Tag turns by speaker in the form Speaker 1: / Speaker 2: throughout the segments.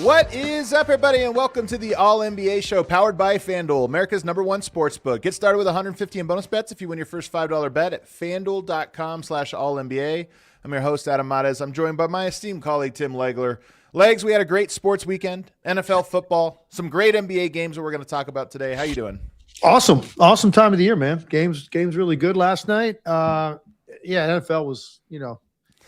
Speaker 1: What is up, everybody, and welcome to the All-NBA Show, powered by FanDuel, America's #1 sportsbook. Get started with $150 in bonus bets if you win your first $5 bet at FanDuel.com/AllNBA. I'm your host, Adam Mares. I'm joined by my esteemed colleague, Tim Legler. Legs, we had a great sports weekend, NFL football, some great NBA games that we're going to talk about today. How you doing?
Speaker 2: Awesome time of the year, man. Games really good last night. NFL was,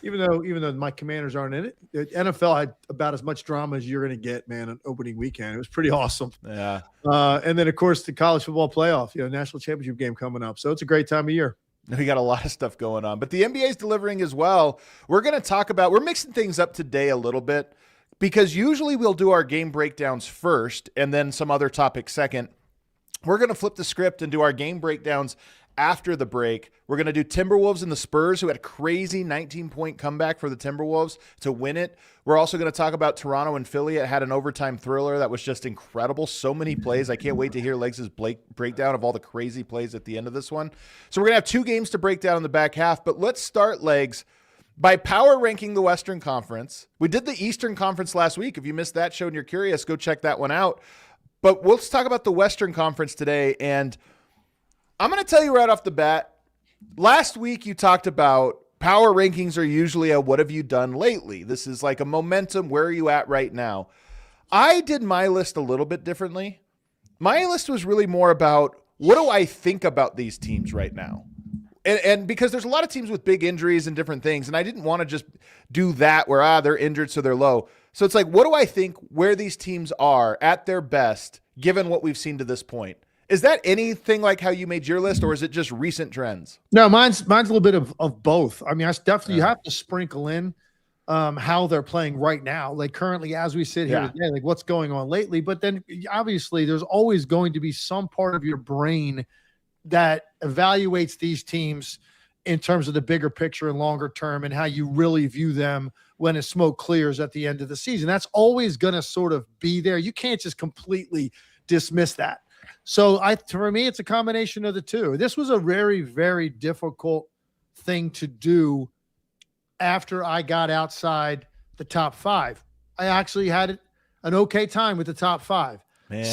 Speaker 2: even though my Commanders aren't in it, the NFL had about as much drama as you're going to get, man, on opening weekend. It was pretty awesome.
Speaker 1: Yeah.
Speaker 2: And then, of course, the college football playoff, national championship game coming up. So it's a great time of year.
Speaker 1: We got a lot of stuff going on, but the NBA is delivering as well. We're going to talk about, we're mixing things up today a little bit because usually we'll do our game breakdowns first and then some other topics second. We're going to flip the script and do our game breakdowns after the break. We're going to do Timberwolves and the Spurs, who had a crazy 19-point comeback for the Timberwolves to win it. We're also going to talk about Toronto and Philly. It had an overtime thriller that was just incredible. So many plays. I can't wait to hear Legs' breakdown of all the crazy plays at the end of this one. So we're going to have two games to break down in the back half, but let's start, Legs, by power ranking the Western Conference. We did the Eastern Conference last week. If you missed that show and you're curious, go check that one out. But let's talk about the Western Conference today, and I'm going to tell you right off the bat, last week you talked about power rankings are usually a what have you done lately? This is like a momentum. Where are you at right now? I did my list a little bit differently. My list was really more about what do I think about these teams right now? And because there's a lot of teams with big injuries and different things, and I didn't want to just do that where, they're injured so they're low. So it's like, what do I think where these teams are at their best given what we've seen to this point? Is that anything like how you made your list, or is it just recent trends?
Speaker 2: No, mine's a little bit of both. I mean, you have to sprinkle in how they're playing right now, like currently as we sit here today, like what's going on lately. But then obviously there's always going to be some part of your brain that evaluates these teams in terms of the bigger picture and longer term and how you really view them when the smoke clears at the end of the season. That's always going to sort of be there. You can't just completely dismiss that. So for me, it's a combination of the two. This was a very, very difficult thing to do after I got outside the top five. I actually had an okay time with the top five.
Speaker 1: Man.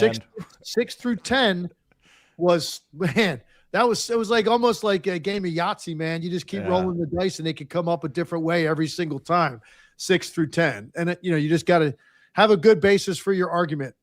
Speaker 2: Six through 10 was, man, it was like almost like a game of Yahtzee, man. You just keep rolling the dice and they could come up a different way every single time, 6 through 10. And, you just got to have a good basis for your argument.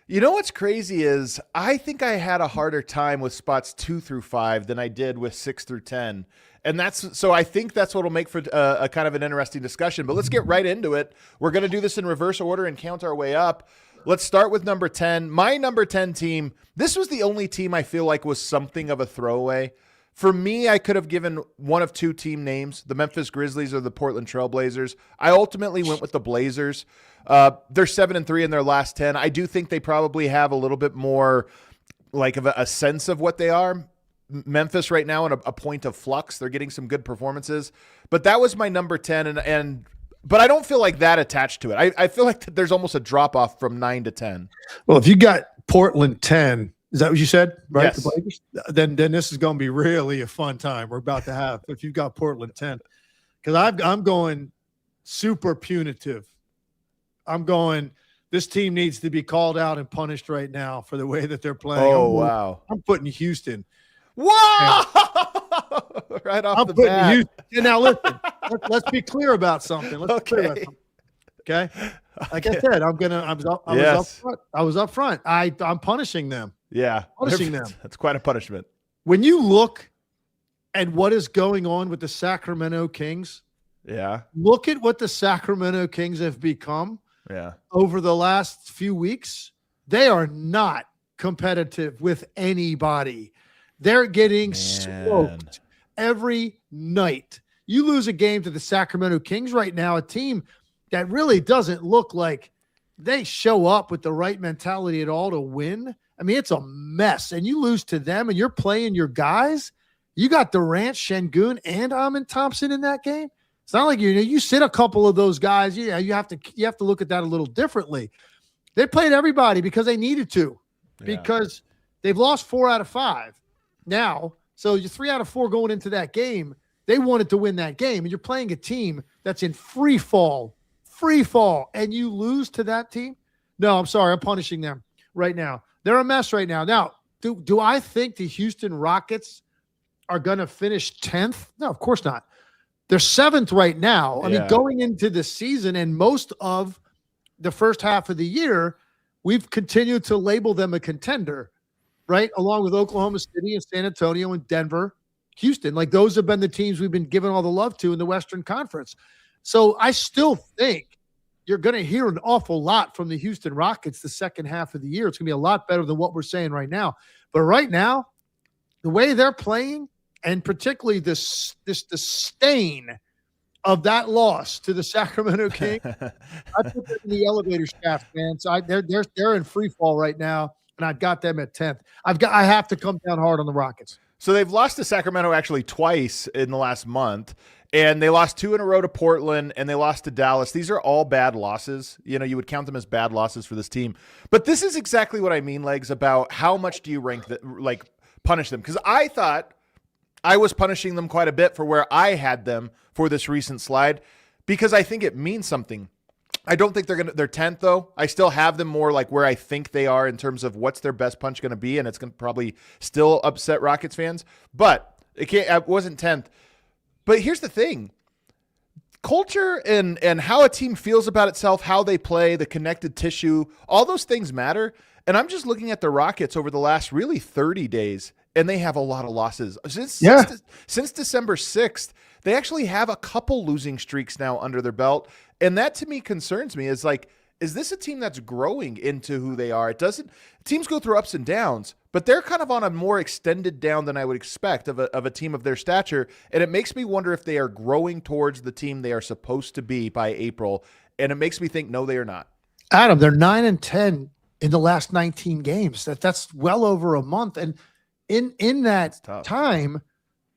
Speaker 1: You know what's crazy is I think I had a harder time with spots 2 through 5 than I did with 6 through 10. And so I think that's what will make for a kind of an interesting discussion. But let's get right into it. We're going to do this in reverse order and count our way up. Let's start with number 10. My number 10 team, this was the only team I feel like was something of a throwaway. For me, I could have given one of two team names, the Memphis Grizzlies or the Portland Trail Blazers. I ultimately went with the Blazers. They're 7-3 in their last 10. I do think they probably have a little bit more like of a sense of what they are. Memphis right now in a point of flux. They're getting some good performances. But that was my number 10, but I don't feel like that attached to it. I feel like there's almost a drop-off from 9 to 10.
Speaker 2: Well, if you got Portland 10, is that what you said? Right?
Speaker 1: Yes.
Speaker 2: The Blazers? Then this is going to be really a fun time we're about to have if you've got Portland 10. Because I'm going super punitive. I'm going, this team needs to be called out and punished right now for the way that they're playing.
Speaker 1: Wow.
Speaker 2: I'm putting Houston.
Speaker 1: Whoa! Right off the bat.
Speaker 2: Houston. Now, listen, let's be clear about something. Let's be clear about something. Okay? Like I said, I was up front. I'm punishing them.
Speaker 1: Yeah.
Speaker 2: Punishing them.
Speaker 1: That's quite a punishment.
Speaker 2: When you look at what is going on with the Sacramento Kings, look at what the Sacramento Kings have become over the last few weeks. They are not competitive with anybody. They're getting smoked every night. You lose a game to the Sacramento Kings right now, a team that really doesn't look like they show up with the right mentality at all to win. I mean, it's a mess. And you lose to them and you're playing your guys. You got Durant, Şengün, and Amin Thompson in that game. It's not like you sit a couple of those guys. Yeah, you have to look at that a little differently. They played everybody because they needed to, because they've lost 4 out of 5 now. So you're 3 out of 4 going into that game. They wanted to win that game, and you're playing a team that's in free fall, and you lose to that team. No, I'm sorry. I'm punishing them right now. They're a mess right now. Now, do I think the Houston Rockets are going to finish 10th? No, of course not. They're 7th right now. I mean, going into the season and most of the first half of the year, we've continued to label them a contender, right? Along with Oklahoma City and San Antonio and Denver, Houston. Like, those have been the teams we've been giving all the love to in the Western Conference. So I still think you're going to hear an awful lot from the Houston Rockets the second half of the year. It's going to be a lot better than what we're saying right now. But right now, the way they're playing, and particularly the stain of that loss to the Sacramento Kings, I put them in the elevator shaft, man. So they're in free fall right now, and I've got them at 10th. I have to come down hard on the Rockets.
Speaker 1: So they've lost to Sacramento actually twice in the last month, and they lost 2 in a row to Portland, and they lost to Dallas. These are all bad losses. You know, you would count them as bad losses for this team. But this is exactly what I mean, Legs, about how much do you punish them? Because I thought I was punishing them quite a bit for where I had them for this recent slide, because I think it means something. I don't think they're 10th though. I still have them more like where I think they are in terms of what's their best punch going to be, and it's going to probably still upset Rockets fans. But it wasn't 10th. But here's the thing: culture and how a team feels about itself, how they play, the connected tissue, all those things matter. And I'm just looking at the Rockets over the last really 30 days, and they have a lot of losses. Since December 6th, they actually have a couple losing streaks now under their belt. And that to me concerns me. Is this a team that's growing into who they are? Teams go through ups and downs, but they're kind of on a more extended down than I would expect of a team of their stature. And it makes me wonder if they are growing towards the team they are supposed to be by April. And it makes me think, no, they are not.
Speaker 2: Adam, they're 9-10 in the last 19 games. That's well over a month. And in that time,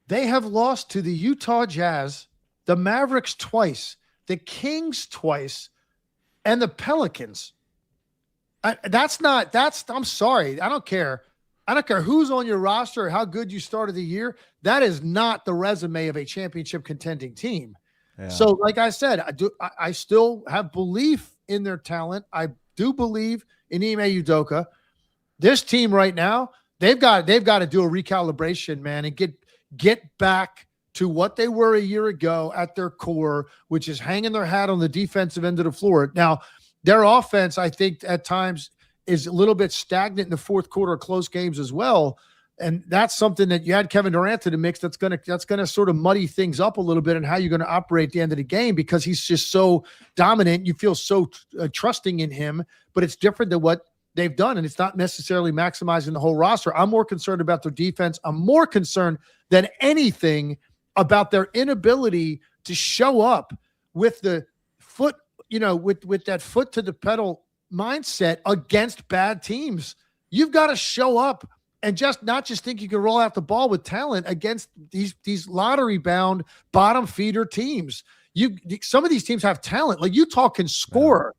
Speaker 2: they have lost to the Utah Jazz, the Mavericks twice, the Kings twice, and the Pelicans. I'm sorry. I don't care. I don't care who's on your roster or how good you started the year. That is not the resume of a championship contending team. Yeah. So like I said, I still have belief in their talent. I do believe in Ime Udoka. This team right now, they've got to do a recalibration, man, and get back to what they were a year ago at their core, which is hanging their hat on the defensive end of the floor. Now, their offense, I think, at times is a little bit stagnant in the fourth quarter of close games as well. And that's something that you had Kevin Durant in the mix that's gonna sort of muddy things up a little bit and how you're going to operate at the end of the game, because he's just so dominant. You feel so trusting in him, but it's different than what they've done, and it's not necessarily maximizing the whole roster. I'm more concerned about their defense. I'm more concerned than anything about their inability to show up with the foot, with that foot to the pedal mindset against bad teams. You've got to show up and not just think you can roll out the ball with talent against these lottery-bound bottom feeder teams. Some of these teams have talent. Like Utah can score.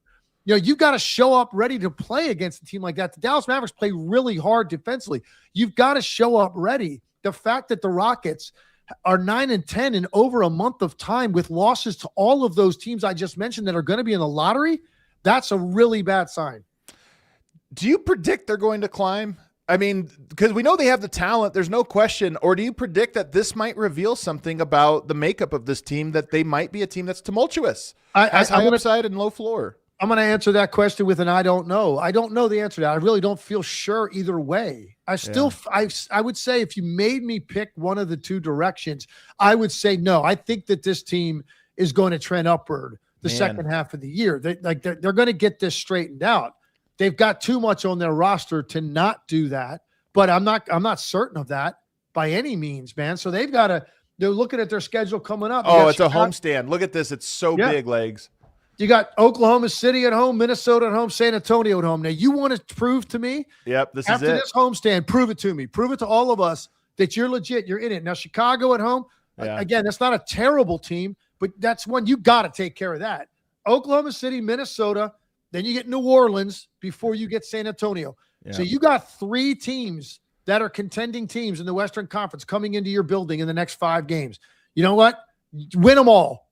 Speaker 2: You got to show up ready to play against a team like that. The Dallas Mavericks play really hard defensively. You've got to show up ready. The fact that the Rockets are 9-10 in over a month of time with losses to all of those teams I just mentioned that are going to be in the lottery, that's a really bad sign.
Speaker 1: Do you predict they're going to climb? I mean, because we know they have the talent, there's no question. Or do you predict that this might reveal something about the makeup of this team, that they might be a team that's tumultuous, has high upside and low floor?
Speaker 2: I'm going to answer that question with an I don't know. I don't know the answer to that. I really don't feel sure either way. I would say if you made me pick one of the two directions, I would say no. I think that this team is going to trend upward the second half of the year. They're going to get this straightened out. They've got too much on their roster to not do that, but I'm not certain of that. by any means, man. So they're looking at their schedule coming up.
Speaker 1: Oh, it's a homestand. Look at this. It's so big, Legs.
Speaker 2: You got Oklahoma City at home, Minnesota at home, San Antonio at home. Now, you want to prove to me?
Speaker 1: Yep, this is it.
Speaker 2: After this homestand, prove it to me. Prove it to all of us that you're legit. You're in it. Now, Chicago at home, again, that's not a terrible team, but that's one you got to take care of that. Oklahoma City, Minnesota, then you get New Orleans before you get San Antonio. Yeah. So you got 3 teams that are contending teams in the Western Conference coming into your building in the next 5 games. You know what? Win them all.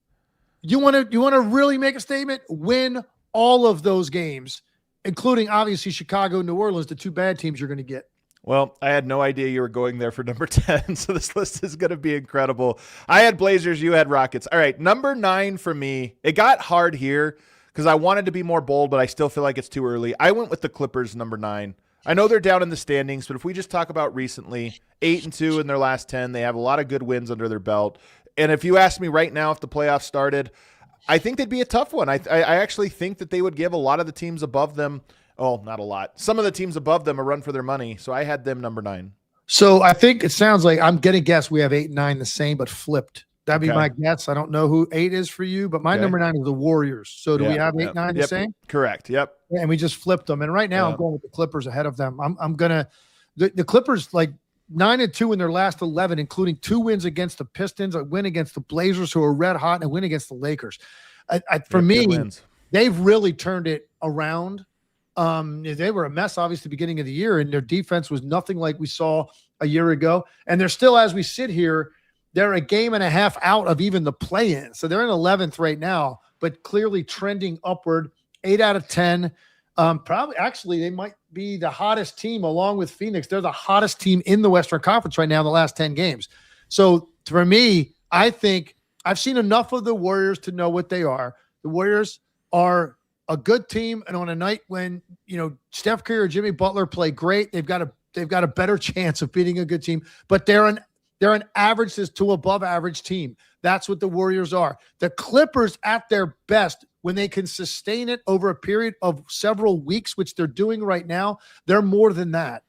Speaker 2: You want to really make a statement? Win all of those games, including obviously Chicago and New Orleans, the 2 bad teams you're going to get.
Speaker 1: Well, I had no idea you were going there for number 10, so this list is going to be incredible. I had Blazers, you had Rockets. All right, number 9 for me. It got hard here because I wanted to be more bold, but I still feel like it's too early. I went with the Clippers, number 9. I know they're down in the standings, but if we just talk about recently, 8-2 in their last 10, they have a lot of good wins under their belt. And if you ask me right now if the playoffs started, I think they'd be a tough one. I actually think that they would give a lot of the teams above them, not a lot, some of the teams above them a run for their money. So I had them number 9.
Speaker 2: So I think it sounds like I'm going to guess we have 8 and 9 the same, but flipped. That'd be my guess. I don't know who 8 is for you, but my number 9 is the Warriors. So do we have 8 and 9 the same?
Speaker 1: Correct. Yep.
Speaker 2: And we just flipped them. And right now I'm going with the Clippers ahead of them. I'm going to the Clippers, like, 9-2 in their last 11, including 2 wins against the Pistons, a win against the Blazers, who are red hot, and a win against the Lakers. For me, they've really turned it around. They were a mess, obviously, beginning of the year, and their defense was nothing like we saw a year ago. And they're still, as we sit here, they're a game and a half out of even the play-in. So they're in 11th right now, but clearly trending upward. 8 out of 10. Probably, actually, they might be the hottest team along with Phoenix. They're the hottest team in the Western Conference right now in the last 10 games. So for me, I think I've seen enough of the Warriors to know what they are. The Warriors are a good team, and on a night when, Steph Curry or Jimmy Butler play great, they've got a better chance of beating a good team. But they're an average to above average team. That's what the Warriors are. The Clippers, at their best, when they can sustain it over a period of several weeks, which they're doing right now, they're more than that.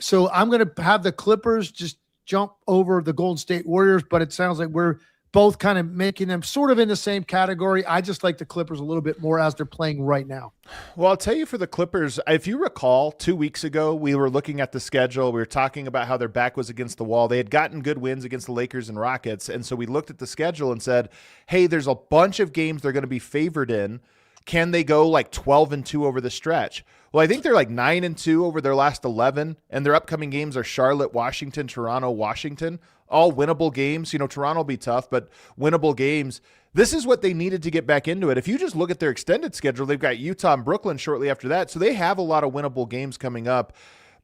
Speaker 2: So I'm going to have the Clippers just jump over the Golden State Warriors, but it sounds like we're both kind of making them sort of in the same category. I just like the Clippers a little bit more as they're playing right now.
Speaker 1: Well, I'll tell you, for the Clippers, if you recall, 2 weeks ago, we were looking at the schedule. We were talking about how their back was against the wall. They had gotten good wins against the Lakers and Rockets. And so we looked at the schedule and said, hey, there's a bunch of games they're going to be favored in. Can they go like 12-2 over the stretch? Well, I think they're like 9-2 over their last 11, and their upcoming games are Charlotte, Washington, Toronto, Washington, all winnable games. Toronto will be tough, but winnable games. This is what they needed to get back into it. If you just look at their extended schedule, they've got Utah and Brooklyn shortly after that, so they have a lot of winnable games coming up.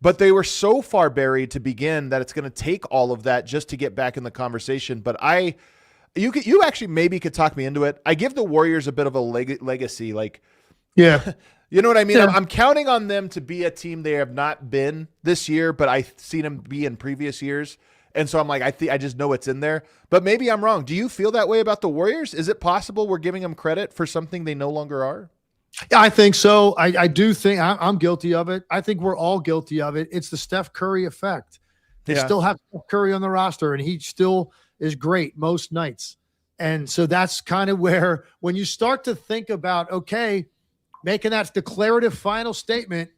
Speaker 1: But they were so far buried to begin that it's going to take all of that just to get back in the conversation. But you actually maybe could talk me into it. I give the Warriors a bit of a legacy.
Speaker 2: Yeah.
Speaker 1: You know what I mean?
Speaker 2: Yeah.
Speaker 1: I'm counting on them to be a team they have not been this year, but I've seen them be in previous years. And so I'm like, I just know it's in there. But maybe I'm wrong. Do you feel that way about the Warriors? Is it possible we're giving them credit for something they no longer are?
Speaker 2: Yeah, I think so. I do think I'm guilty of it. I think we're all guilty of it. It's the Steph Curry effect. They still have Steph Curry on the roster, and he still is great most nights. And so that's kind of where, when you start to think about, okay, making that declarative final statement,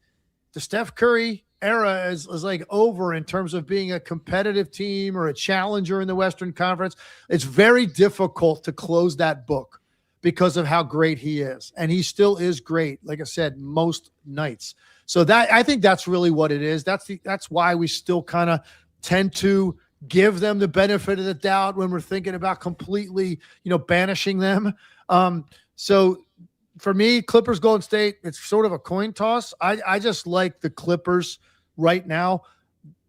Speaker 2: the Steph Curry era is like over in terms of being a competitive team or a challenger in the Western Conference. It's very difficult to close that book because of how great he is. And he still is great, like I said, most nights. So that, I think that's really what it is. That's why we still kind of tend to give them the benefit of the doubt when we're thinking about completely, banishing them. So for me, Clippers, Golden State, it's sort of a coin toss. I just like the Clippers right now.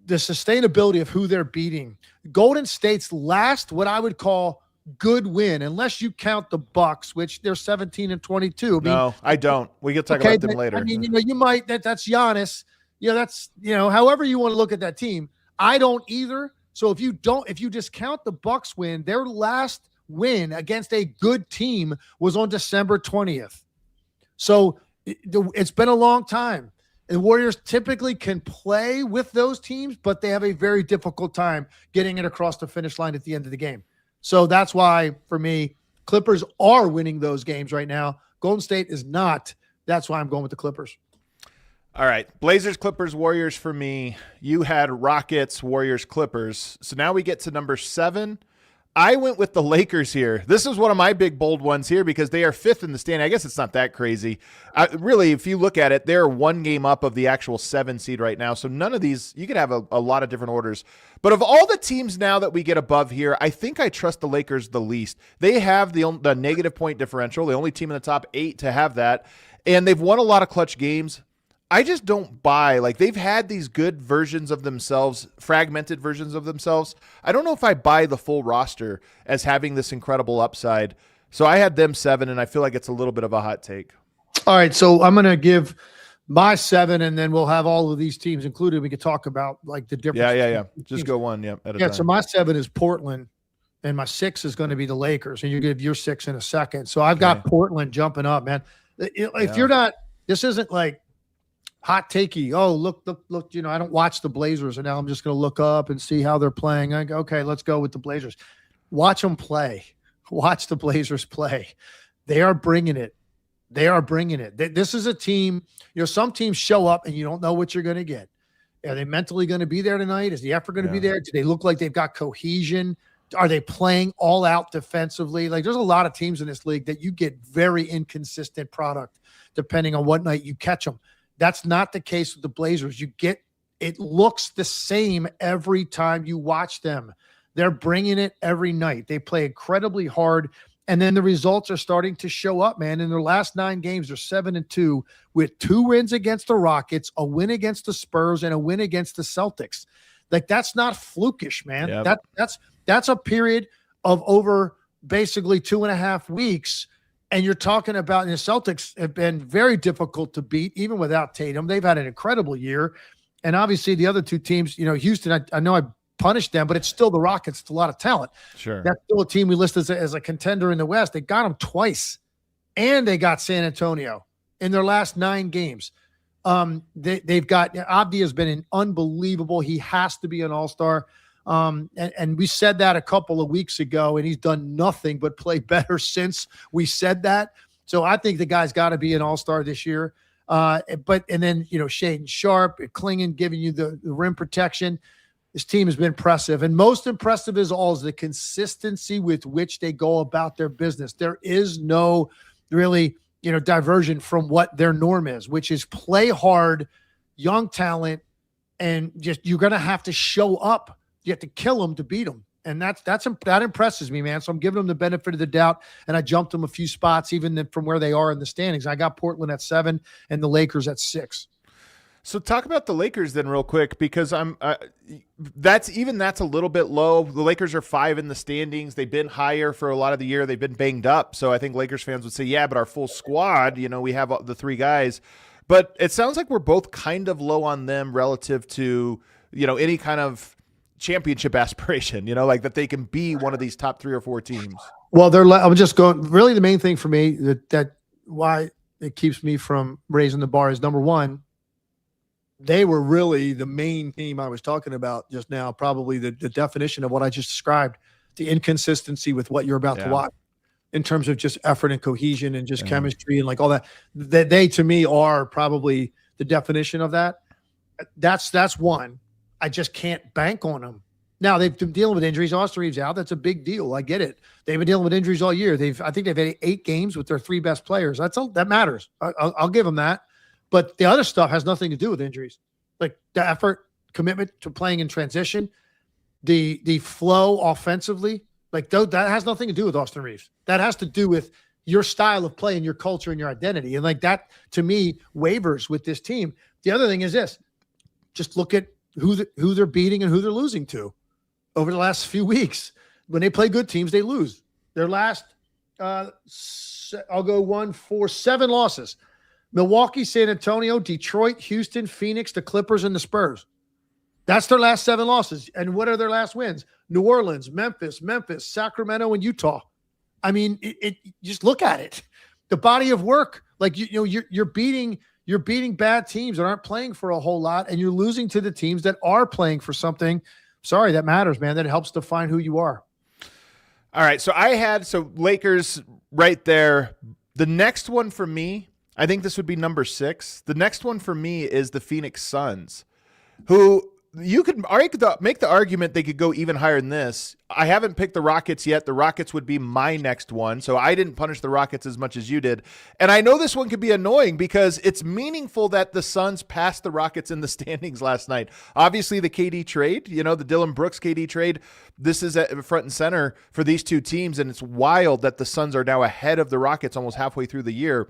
Speaker 2: The sustainability of who they're beating. Golden State's last, what I would call good win, unless you count the Bucks, which they're 17-22.
Speaker 1: No, I don't. We can talk about them later.
Speaker 2: I mean, you might, that's Giannis. That's, however you want to look at that team. I don't either. So if you discount the Bucks win, their last win against a good team was on December 20th. So it's been a long time. The Warriors typically can play with those teams, but they have a very difficult time getting it across the finish line at the end of the game. So that's why, for me, Clippers are winning those games right now. Golden State is not. That's why I'm going with the Clippers.
Speaker 1: All right. Blazers, Clippers, Warriors for me. You had Rockets, Warriors, Clippers. So now we get to number 7. I went with the Lakers here. This is one of my big, bold ones here because they are 5th in the standing. I guess it's not that crazy. Really, if you look at it, they're 1 game up of the actual 7 seed right now. So none of these, you could have a lot of different orders. But of all the teams now that we get above here, I think I trust the Lakers the least. They have the negative point differential, the only team in the top 8 to have that. And they've won a lot of clutch games. I just don't buy, like, they've had these good versions of themselves, fragmented versions of themselves. I don't know if I buy the full roster as having this incredible upside. So I had them 7, and I feel like it's a little bit of a hot take.
Speaker 2: All right, so I'm going to give my 7, and then we'll have all of these teams included. We could talk about, like, the difference.
Speaker 1: Yeah. Just go one, at a time.
Speaker 2: So my 7 is Portland, and my 6 is going to be the Lakers, and you give your 6 in a second. So I've got Portland jumping up, man. If you're not – this isn't like hot takey. Oh, look, I don't watch the Blazers, and now I'm just going to look up and see how they're playing. I go, okay, let's go with the Blazers. Watch them play. Watch the Blazers play. They are bringing it. This is a team, some teams show up and you don't know what you're going to get. Are they mentally going to be there tonight? Is the effort going to be there? Do they look like they've got cohesion? Are they playing all out defensively? Like, there's a lot of teams in this league that you get very inconsistent product depending on what night you catch them. That's not the case with the Blazers. It looks the same every time you watch them. They're bringing it every night. They play incredibly hard, and then the results are starting to show up, man. In their last 9 games, they're 7-2 with 2 wins against the Rockets, a win against the Spurs, and a win against the Celtics. Like, that's not flukish, man.
Speaker 1: Yep.
Speaker 2: That's a period of over basically 2.5 weeks. And you're talking about, the Celtics have been very difficult to beat, even without Tatum. They've had an incredible year. And obviously the other 2 teams, Houston, I know I punished them, but it's still the Rockets. It's a lot of talent.
Speaker 1: Sure.
Speaker 2: That's still a team we list as a contender in the West. They got them twice. And they got San Antonio in their last 9 games. They've got, Abdi has been unbelievable. He has to be an all-star. And we said that a couple of weeks ago, and he's done nothing but play better since we said that. So I think the guy's got to be an all-star this year. And then, Shaedon Sharpe, Klingon giving you the rim protection. This team has been impressive. And most impressive is the consistency with which they go about their business. There is no really, diversion from what their norm is, which is play hard, young talent, and just you're going to have to show up. You have to kill them to beat them. And that impresses me, man. So I'm giving them the benefit of the doubt, and I jumped them a few spots even from where they are in the standings. I got Portland at 7 and the Lakers at 6.
Speaker 1: So talk about the Lakers then real quick, because that's a little bit low. The Lakers are 5 in the standings. They've been higher for a lot of the year. They've been banged up. So I think Lakers fans would say, yeah, but our full squad, we have the 3 guys. But it sounds like we're both kind of low on them relative to, any kind of championship aspiration, like that they can be one of these top 3 or 4 teams.
Speaker 2: Well, I'm just going, really the main thing for me that why it keeps me from raising the bar is, number 1, they were really the main team I was talking about just now, probably the definition of what I just described, the inconsistency with what you're about to watch in terms of just effort and cohesion and just chemistry and like all that. They to me are probably the definition of that. That's one. I just can't bank on them. Now, they've been dealing with injuries. Austin Reeves out. That's a big deal. I get it. They've been dealing with injuries all year. I think they've had 8 games with their 3 best players. That matters. I'll give them that. But the other stuff has nothing to do with injuries. Like the effort, commitment to playing in transition, the flow offensively, like that has nothing to do with Austin Reeves. That has to do with your style of play and your culture and your identity. And like that, to me, wavers with this team. The other thing is this. Just look at who they're beating and who they're losing to over the last few weeks. When they play good teams, they lose. Their last, I'll go 7 losses. Milwaukee, San Antonio, Detroit, Houston, Phoenix, the Clippers, and the Spurs. That's their last 7 losses. And what are their last wins? New Orleans, Memphis, Sacramento, and Utah. I mean, it just look at it. The body of work, like you're beating you're beating bad teams that aren't playing for a whole lot, and you're losing to the teams that are playing for something. Sorry, that matters, man. That helps define who you are.
Speaker 1: All right, so Lakers right there. The next one for me, I think this would be number 6. The next one for me is the Phoenix Suns, who you could make the argument they could go even higher than this. I haven't picked the Rockets yet. The Rockets would be my next one, so I didn't punish the Rockets as much as you did. And I know this one could be annoying because it's meaningful that the Suns passed the Rockets in the standings last night. Obviously, the KD trade, the Dillon Brooks KD trade, this is at front and center for these two teams, and it's wild that the Suns are now ahead of the Rockets almost halfway through the year.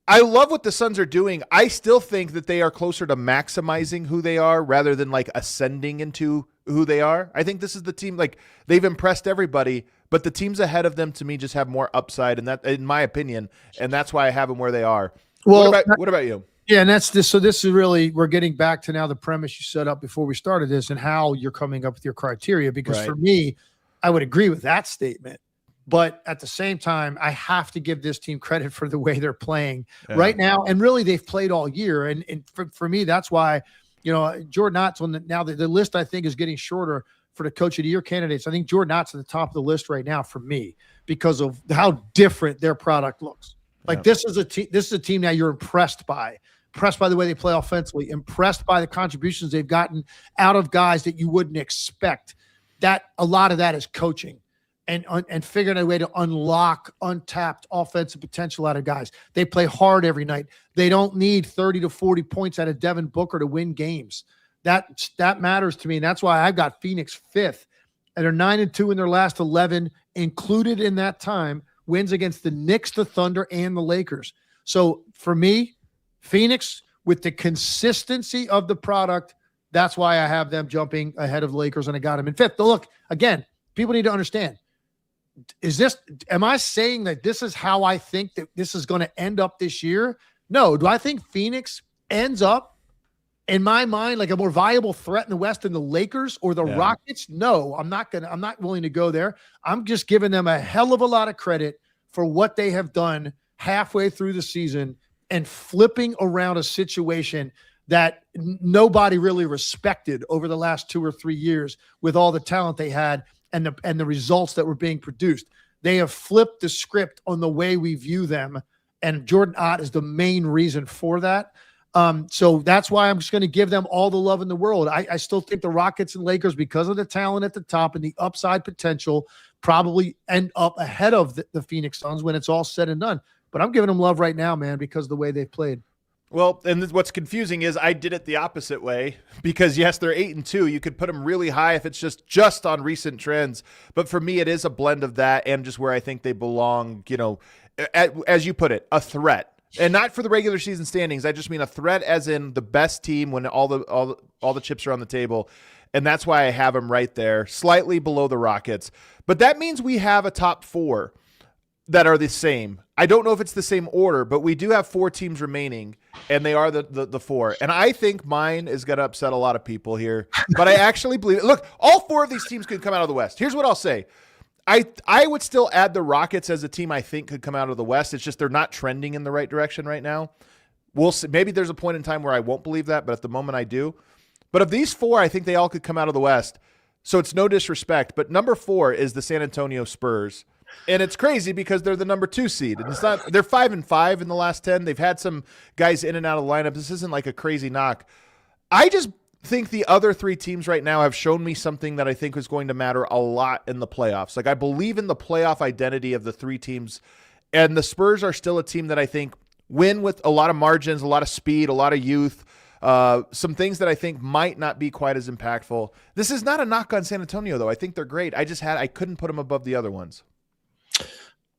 Speaker 1: I love what the Suns are doing. I still think that they are closer to maximizing who they are rather than like ascending into who they are. I think this is the team, like they've impressed everybody, but the teams ahead of them to me just have more upside, and that, in my opinion, and that's why I have them where they are. Well, what about you?
Speaker 2: Yeah, and that's this. So this is really, we're getting back to now the premise you set up before we started this and how you're coming up with your criteria. Because for me, I would agree with that statement. But at the same time, I have to give this team credit for the way they're playing right now. And really, they've played all year. And for me, that's why, Jordan Knott's on now the list, I think, is getting shorter for the Coach of the Year candidates. I think Jordan Knott's at the top of the list right now for me because of how different their product looks. Like this is a team now you're impressed by the way they play offensively, impressed by the contributions they've gotten out of guys that you wouldn't expect. That a lot of that is coaching. And figuring a way to unlock untapped offensive potential out of guys. They play hard every night. They don't need 30 to 40 points out of Devin Booker to win games. That matters to me, and that's why I've got Phoenix 5th. And they're 9-2 in their last 11, included in that time, wins against the Knicks, the Thunder, and the Lakers. So for me, Phoenix, with the consistency of the product, that's why I have them jumping ahead of the Lakers, and I got them in 5th. But look, again, people need to understand, am I saying that this is how I think that this is going to end up this year? No. Do I think Phoenix ends up, in my mind, like a more viable threat in the West than the Lakers or the Rockets? No, I'm not willing to go there. I'm just giving them a hell of a lot of credit for what they have done halfway through the season and flipping around a situation that nobody really respected over the last 2 or 3 years with all the talent they had and the results that were being produced. They have flipped the script on the way we view them, and Jordan Ott is the main reason for that. So that's why I'm just going to give them all the love in the world. I still think the Rockets and Lakers, because of the talent at the top and the upside potential, probably end up ahead of the Phoenix Suns when it's all said and done. But I'm giving them love right now, man, because of the way they've played.
Speaker 1: Well, and what's confusing is I did it the opposite way because, yes, they're 8-2. You could put them really high if it's just on recent trends. But for me, it is a blend of that and just where I think they belong, as you put it, a threat. And not for the regular season standings. I just mean a threat as in the best team when all the chips are on the table. And that's why I have them right there, slightly below the Rockets. But that means we have a top 4 that are the same. I don't know if it's the same order, but we do have 4 teams remaining, and they are the 4. And I think mine is going to upset a lot of people here, but I actually believe it. Look, all 4 of these teams could come out of the West. Here's what I'll say. I would still add the Rockets as a team I think could come out of the West. It's just they're not trending in the right direction right now. We'll see. Maybe there's a point in time where I won't believe that, but at the moment I do. But of these 4, I think they all could come out of the West. So it's no disrespect, but number 4 is the San Antonio Spurs. And it's crazy because they're the number 2 seed. And they're 5-5 in the last 10. They've had some guys in and out of the lineup. This isn't like a crazy knock. I just think the other 3 teams right now have shown me something that I think is going to matter a lot in the playoffs. Like I believe in the playoff identity of the 3 teams. And the Spurs are still a team that I think win with a lot of margins, a lot of speed, a lot of youth. Some things that I think might not be quite as impactful. This is not a knock on San Antonio, though. I think they're great. I couldn't put them above the other ones.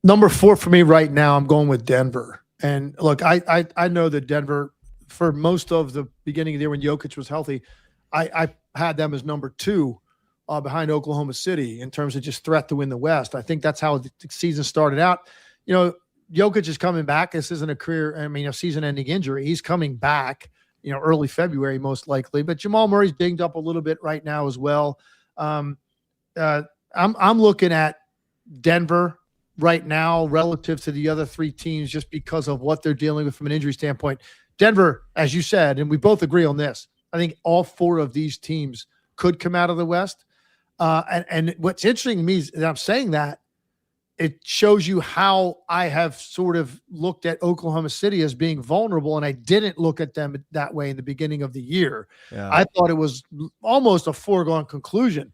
Speaker 2: Number 4 for me right now, I'm going with Denver. And look, I know that Denver, for most of the beginning of the year when Jokic was healthy, I had them as number 2 behind Oklahoma City in terms of just threat to win the West. I think that's how the season started out. Jokic is coming back. This isn't a season-ending injury. He's coming back, early February most likely. But Jamal Murray's dinged up a little bit right now as well. I'm looking at Denver right now relative to the other 3 teams just because of what they're dealing with from an injury standpoint. Denver, as you said, and we both agree on this, I think all 4 of these teams could come out of the West. And what's interesting to me is that I'm saying that, it shows you how I have sort of looked at Oklahoma City as being vulnerable, and I didn't look at them that way in the beginning of the year. Yeah. I thought it was almost a foregone conclusion.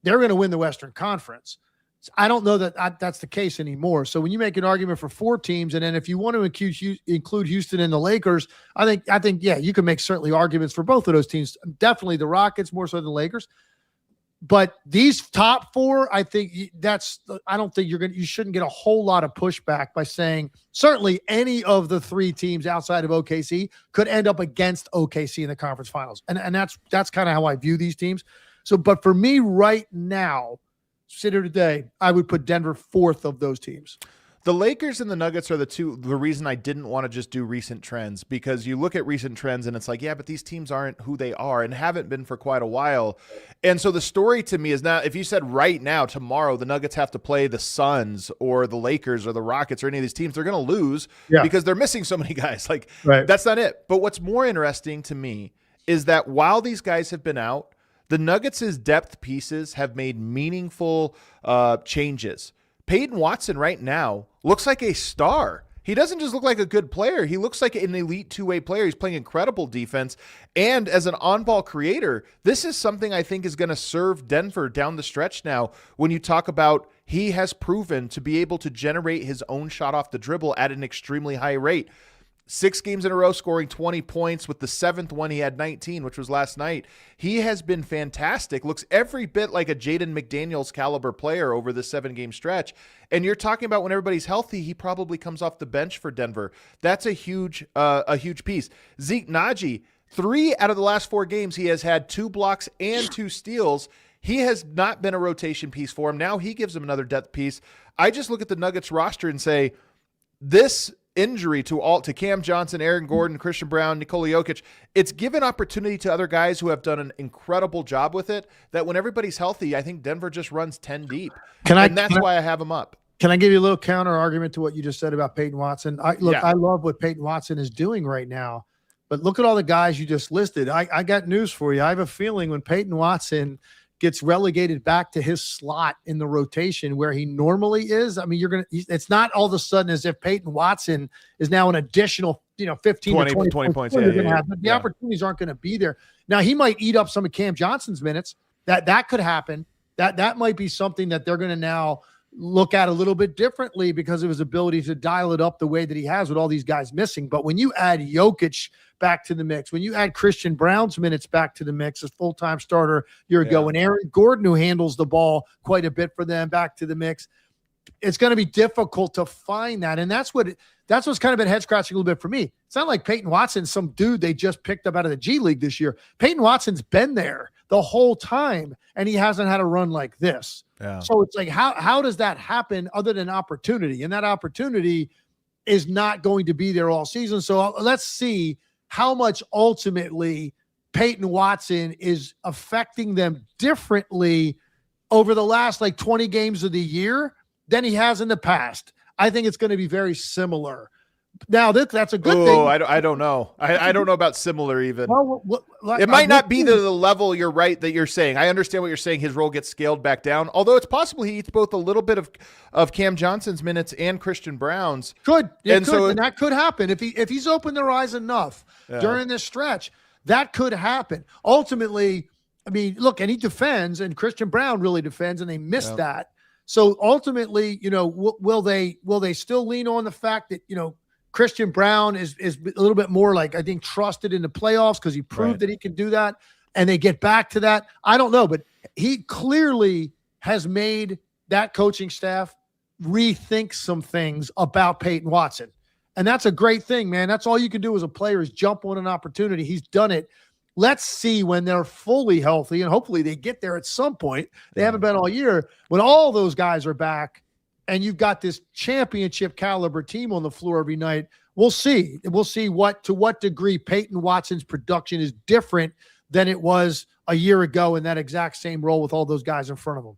Speaker 2: They're going to win the Western Conference. I don't know that that's the case anymore. So when you make an argument for 4 teams, and then if you want to include Houston and the Lakers, I think, yeah, you can make certainly arguments for both of those teams. Definitely the Rockets more so than the Lakers. But these top 4, I think I don't think you shouldn't get a whole lot of pushback by saying certainly any of the 3 teams outside of OKC could end up against OKC in the conference finals. And that's kind of how I view these teams. So, but for me right now, sit here today, I would put Denver 4th of those teams.
Speaker 1: The Lakers and the Nuggets are the reason I didn't want to just do recent trends, because you look at recent trends and it's like, yeah, but these teams aren't who they are and haven't been for quite a while. And so the story to me is now, if you said right now, tomorrow, the Nuggets have to play the Suns or the Lakers or the Rockets or any of these teams, they're going to lose because they're missing so many guys. Like, That's not it. But what's more interesting to me is that while these guys have been out, the Nuggets' depth pieces have made meaningful changes. Peyton Watson right now looks like a star. He doesn't just look like a good player. He looks like an elite two-way player. He's playing incredible defense. And as an on-ball creator, this is something I think is going to serve Denver down the stretch now. When you talk about, he has proven to be able to generate his own shot off the dribble at an extremely high rate. 6 games in a row scoring 20 points. With the 7th one, he had 19, which was last night. He has been fantastic. Looks every bit like a Jaden McDaniels caliber player over the 7-game stretch. And you're talking about when everybody's healthy, he probably comes off the bench for Denver. That's a huge piece. Zeke Naji, 3 out of the last 4 games, he has had 2 blocks and 2 steals. He has not been a rotation piece for him. Now he gives him another depth piece. I just look at the Nuggets roster and say, this injury to Cam Johnson, Aaron Gordon, Christian Brown, Nikola Jokic, it's given opportunity to other guys who have done an incredible job with it, that when everybody's healthy, I think Denver just runs 10 deep. That's why I have them up.
Speaker 2: Can I give you a little counter argument to what you just said about Peyton Watson? I love what Peyton Watson is doing right now, but look at all the guys you just listed. I got news for you. I have a feeling when Peyton Watson gets relegated back to his slot in the rotation where he normally is, I mean, it's not all of a sudden as if Peyton Watson is now an additional, 15 to 20 points. The opportunities aren't going to be there. Now, he might eat up some of Cam Johnson's minutes. That could happen. That might be something that they're going to now look at a little bit differently because of his ability to dial it up the way that he has with all these guys missing. But when you add Jokic back to the mix, when you add Christian Brown's minutes back to the mix as full-time starter a year ago, and Aaron Gordon, who handles the ball quite a bit for them, back to the mix, it's going to be difficult to find that. And that's what's kind of been head-scratching a little bit for me. It's not like Peyton Watson's some dude they just picked up out of the G League this year. Peyton Watson's been there the whole time, and he hasn't had a run like this. Yeah. So it's like, how does that happen other than opportunity? And that opportunity is not going to be there all season. So let's see how much ultimately Peyton Watson is affecting them differently over the last 20 games of the year than he has in the past. I think it's going to be very similar. Now that's a good thing.
Speaker 1: I don't know. I don't know about similar even. Well, it might not be the level you're right that you're saying. I understand what you're saying. His role gets scaled back down. Although it's possible he eats both a little bit of Cam Johnson's minutes and Christian Brown's.
Speaker 2: And that could happen if he's opened their eyes enough during this stretch. That could happen. Ultimately, I mean, look, and he defends, and Christian Brown really defends, and they missed that. So ultimately, will they still lean on the fact that Christian Brown is a little bit more I think trusted in the playoffs because he proved that he can do that, and they get back to that? I don't know, but he clearly has made that coaching staff rethink some things about Peyton Watson. And that's a great thing, man. That's all you can do as a player is jump on an opportunity. He's done it. Let's see when they're fully healthy, and hopefully they get there at some point. They haven't been all year. When all those guys are back and you've got this championship caliber team on the floor every night, we'll see. We'll see to what degree Peyton Watson's production is different than it was a year ago in that exact same role with all those guys in front of him.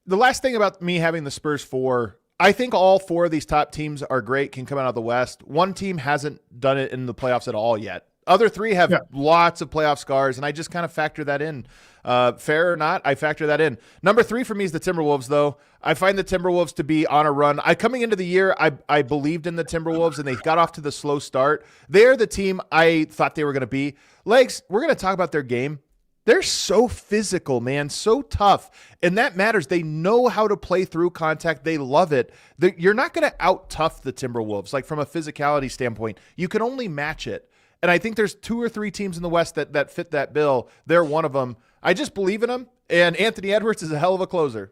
Speaker 1: The last thing about me having the Spurs 4, I think all four of these top teams are great, can come out of the West. One team hasn't done it in the playoffs at all yet. Other three have lots of playoff scars, and I just kind of factor that in. Fair or not, I factor that in. Number 3 for me is the Timberwolves, though. I find the Timberwolves to be on a run. Coming into the year, I believed in the Timberwolves, and they got off to the slow start. They're the team I thought they were going to be. Legs, we're going to talk about their game. They're so physical, man, so tough, and that matters. They know how to play through contact. They love it. You're not going to out-tough the Timberwolves, like from a physicality standpoint. You can only match it. And I think there's 2 or 3 teams in the West that fit that bill. They're one of them. I just believe in them, and Anthony Edwards is a hell of a closer.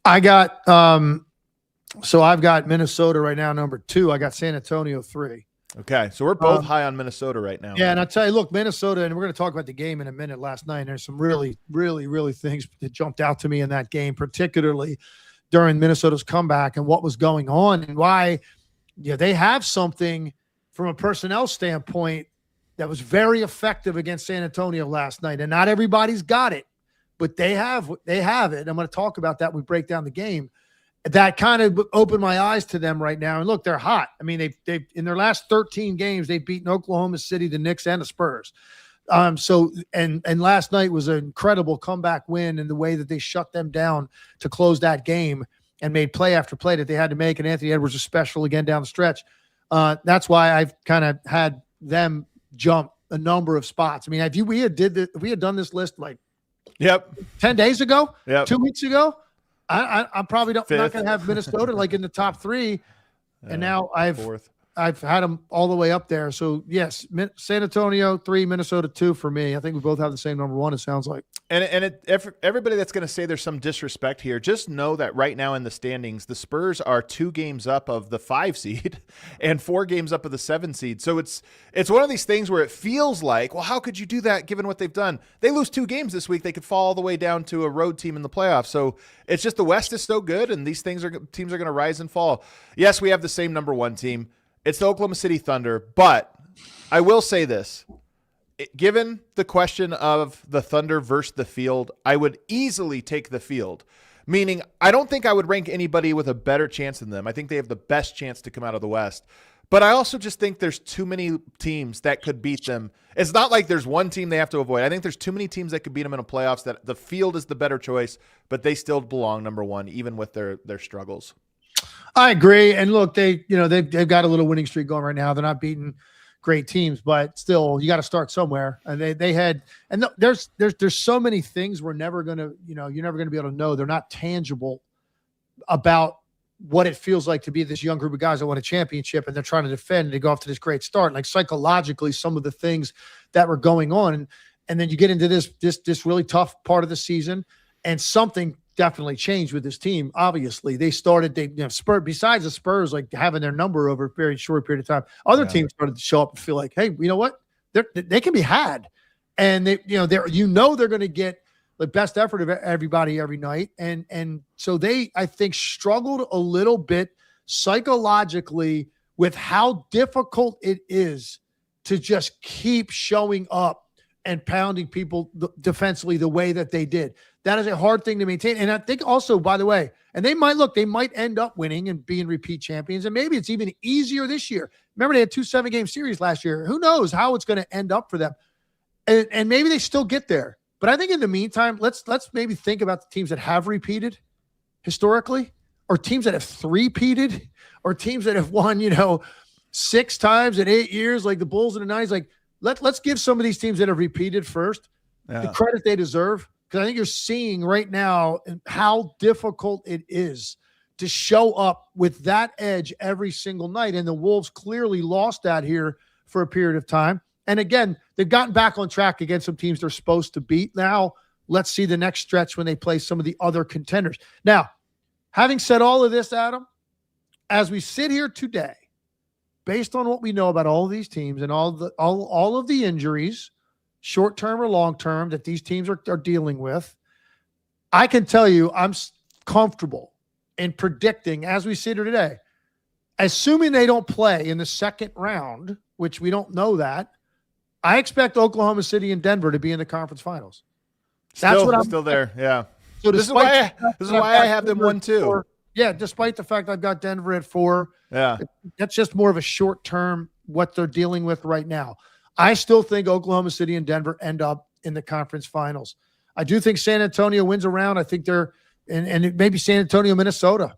Speaker 2: I got so I've got Minnesota right now, number 2. I got San Antonio 3.
Speaker 1: Okay, so we're both high on Minnesota right now.
Speaker 2: Yeah, and I'll tell you, look, Minnesota, and we're going to talk about the game in a minute last night. There's some really, really, really things that jumped out to me in that game, particularly during Minnesota's comeback and what was going on and why they have something from a personnel standpoint that was very effective against San Antonio last night. And not everybody's got it, but they have it. I'm going to talk about that when we break down the game. That kind of opened my eyes to them right now. And look, they're hot. I mean, they in their last 13 games, they've beaten Oklahoma City, the Knicks, and the Spurs. And last night was an incredible comeback win in the way that they shut them down to close that game and made play after play that they had to make. And Anthony Edwards was special again down the stretch. That's why I've kind of had them jump a number of spots. I mean, if we had done this list like 10 days ago, 2 weeks ago, I'm probably not going to have Minnesota like in the top 3. And now I've had them all the way up there. So yes, San Antonio 3, Minnesota 2 for me. I think we both have the same number 1. It sounds like.
Speaker 1: And everybody that's going to say there's some disrespect here, just know that right now in the standings, the Spurs are 2 games up of the 5 seed and 4 games up of the 7 seed. So it's one of these things where it feels like, well, how could you do that given what they've done? They lose 2 games this week, they could fall all the way down to a road team in the playoffs. So it's just the West is so good, and these teams are going to rise and fall. Yes, we have the same number 1 team. It's the Oklahoma City Thunder, but I will say this. Given the question of the Thunder versus the field, I would easily take the field, meaning I don't think I would rank anybody with a better chance than them. I think they have the best chance to come out of the West. But I also just think there's too many teams that could beat them. It's not like there's one team they have to avoid. I think there's too many teams that could beat them in the playoffs that the field is the better choice, but they still belong number 1, even with their struggles.
Speaker 2: I agree. And look, they've got a little winning streak going right now. They're not beating great teams, but still you got to start somewhere. And they had, and there's so many things we're never going to, you're never going to be able to know. They're not tangible about what it feels like to be this young group of guys that won a championship and they're trying to defend and they go off to this great start. Like psychologically, some of the things that were going on. And then you get into this really tough part of the season, and something definitely changed with this team. Obviously, they started, besides the Spurs, like having their number over a very short period of time, other teams started to show up and feel like, hey, you know what? They can be had. And they're going to get the best effort of everybody every night. And so they, I think, struggled a little bit psychologically with how difficult it is to just keep showing up and pounding people defensively the way that they did. That is a hard thing to maintain. And I think also, by the way, and they might end up winning and being repeat champions. And maybe it's even easier this year. Remember, they had 2 7-game series last year. Who knows how it's going to end up for them? And maybe they still get there. But I think in the meantime, let's maybe think about the teams that have repeated historically, or teams that have 3-peated, or teams that have won, 6 times in 8 years, like the Bulls in the 90s. Like, let's give some of these teams that have repeated first the credit they deserve. Because I think you're seeing right now how difficult it is to show up with that edge every single night. And the Wolves clearly lost that here for a period of time. And again, they've gotten back on track against some teams they're supposed to beat. Now, let's see the next stretch when they play some of the other contenders. Now, having said all of this, Adam, as we sit here today, based on what we know about all of these teams and all of the injuries, short-term or long-term, that these teams are dealing with, I can tell you I'm comfortable in predicting, as we sit here today, assuming they don't play in the second round, which we don't know that, I expect Oklahoma City and Denver to be in the conference finals. That's what I'm
Speaker 1: still there. Yeah.
Speaker 2: So
Speaker 1: this is why I have them 1-2.
Speaker 2: despite the fact I've got Denver at 4, that's just more of a short term what they're dealing with right now. I still think Oklahoma City and Denver end up in the conference finals. I do think San Antonio wins a round. I think they're and it may be San Antonio, Minnesota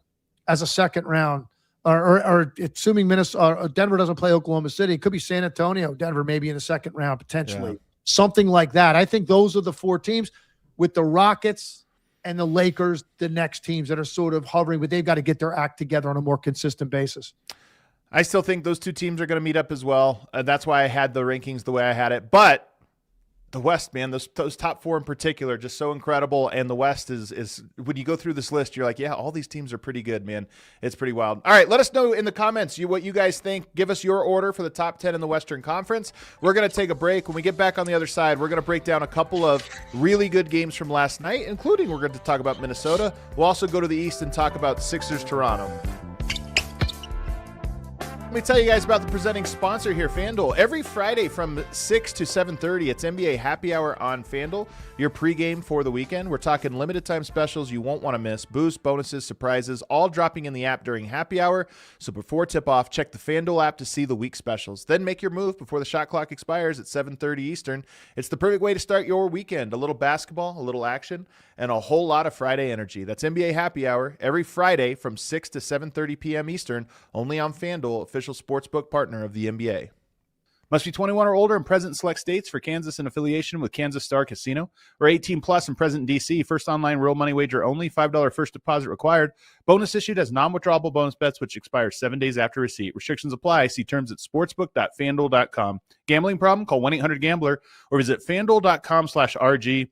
Speaker 2: as a second round, or assuming Minnesota, Denver doesn't play Oklahoma City, it could be San Antonio, Denver maybe in the second round potentially, something like that. I think those are the 4 teams, with the Rockets and the Lakers, the next teams that are sort of hovering, but they've got to get their act together on a more consistent basis.
Speaker 1: I still think those 2 teams are going to meet up as well. That's why I had the rankings the way I had it. But the West, man, those top 4 in particular, just so incredible. And the West is when you go through this list, you're like, yeah, all these teams are pretty good, man. It's pretty wild. All right, let us know in the comments what you guys think. Give us your order for the top 10 in the Western Conference. We're going to take a break. When we get back on the other side, we're going to break down a couple of really good games from last night, including we're going to talk about Minnesota. We'll also go to the East and talk about Sixers Toronto. Let me tell you guys about the presenting sponsor here, FanDuel. Every Friday from 6 to 7:30, it's NBA Happy Hour on FanDuel, your pregame for the weekend. We're talking limited time specials you won't want to miss, boosts, bonuses, surprises, all dropping in the app during Happy Hour. So before tip-off, check the FanDuel app to see the week specials. Then make your move before the shot clock expires at 7:30 Eastern. It's the perfect way to start your weekend. A little basketball, a little action, and a whole lot of Friday energy. That's NBA Happy Hour every Friday from 6 to 7:30 p.m. Eastern, only on FanDuel, official sportsbook partner of the NBA.
Speaker 3: Must be 21 or older and present in select states. For Kansas in affiliation with Kansas Star Casino, or 18 plus and present in D.C. First online real money wager only. $5 first deposit required. Bonus issued as non-withdrawable bonus bets, which expires 7 days after receipt. Restrictions apply. See terms at sportsbook.fanduel.com. Gambling problem? Call 1-800-GAMBLER or visit fanduel.com/RG.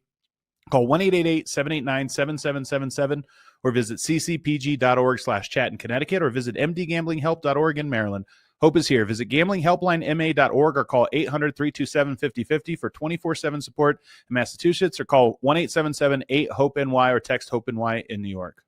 Speaker 3: Call 1-888-789-7777 or visit ccpg.org/chat in Connecticut or visit mdgamblinghelp.org in Maryland. Hope is here. Visit gamblinghelplinema.org or call 800-327-5050 for 24/7 support in Massachusetts, or call 1-877-8-HOPE-NY or text HOPE-NY in New York.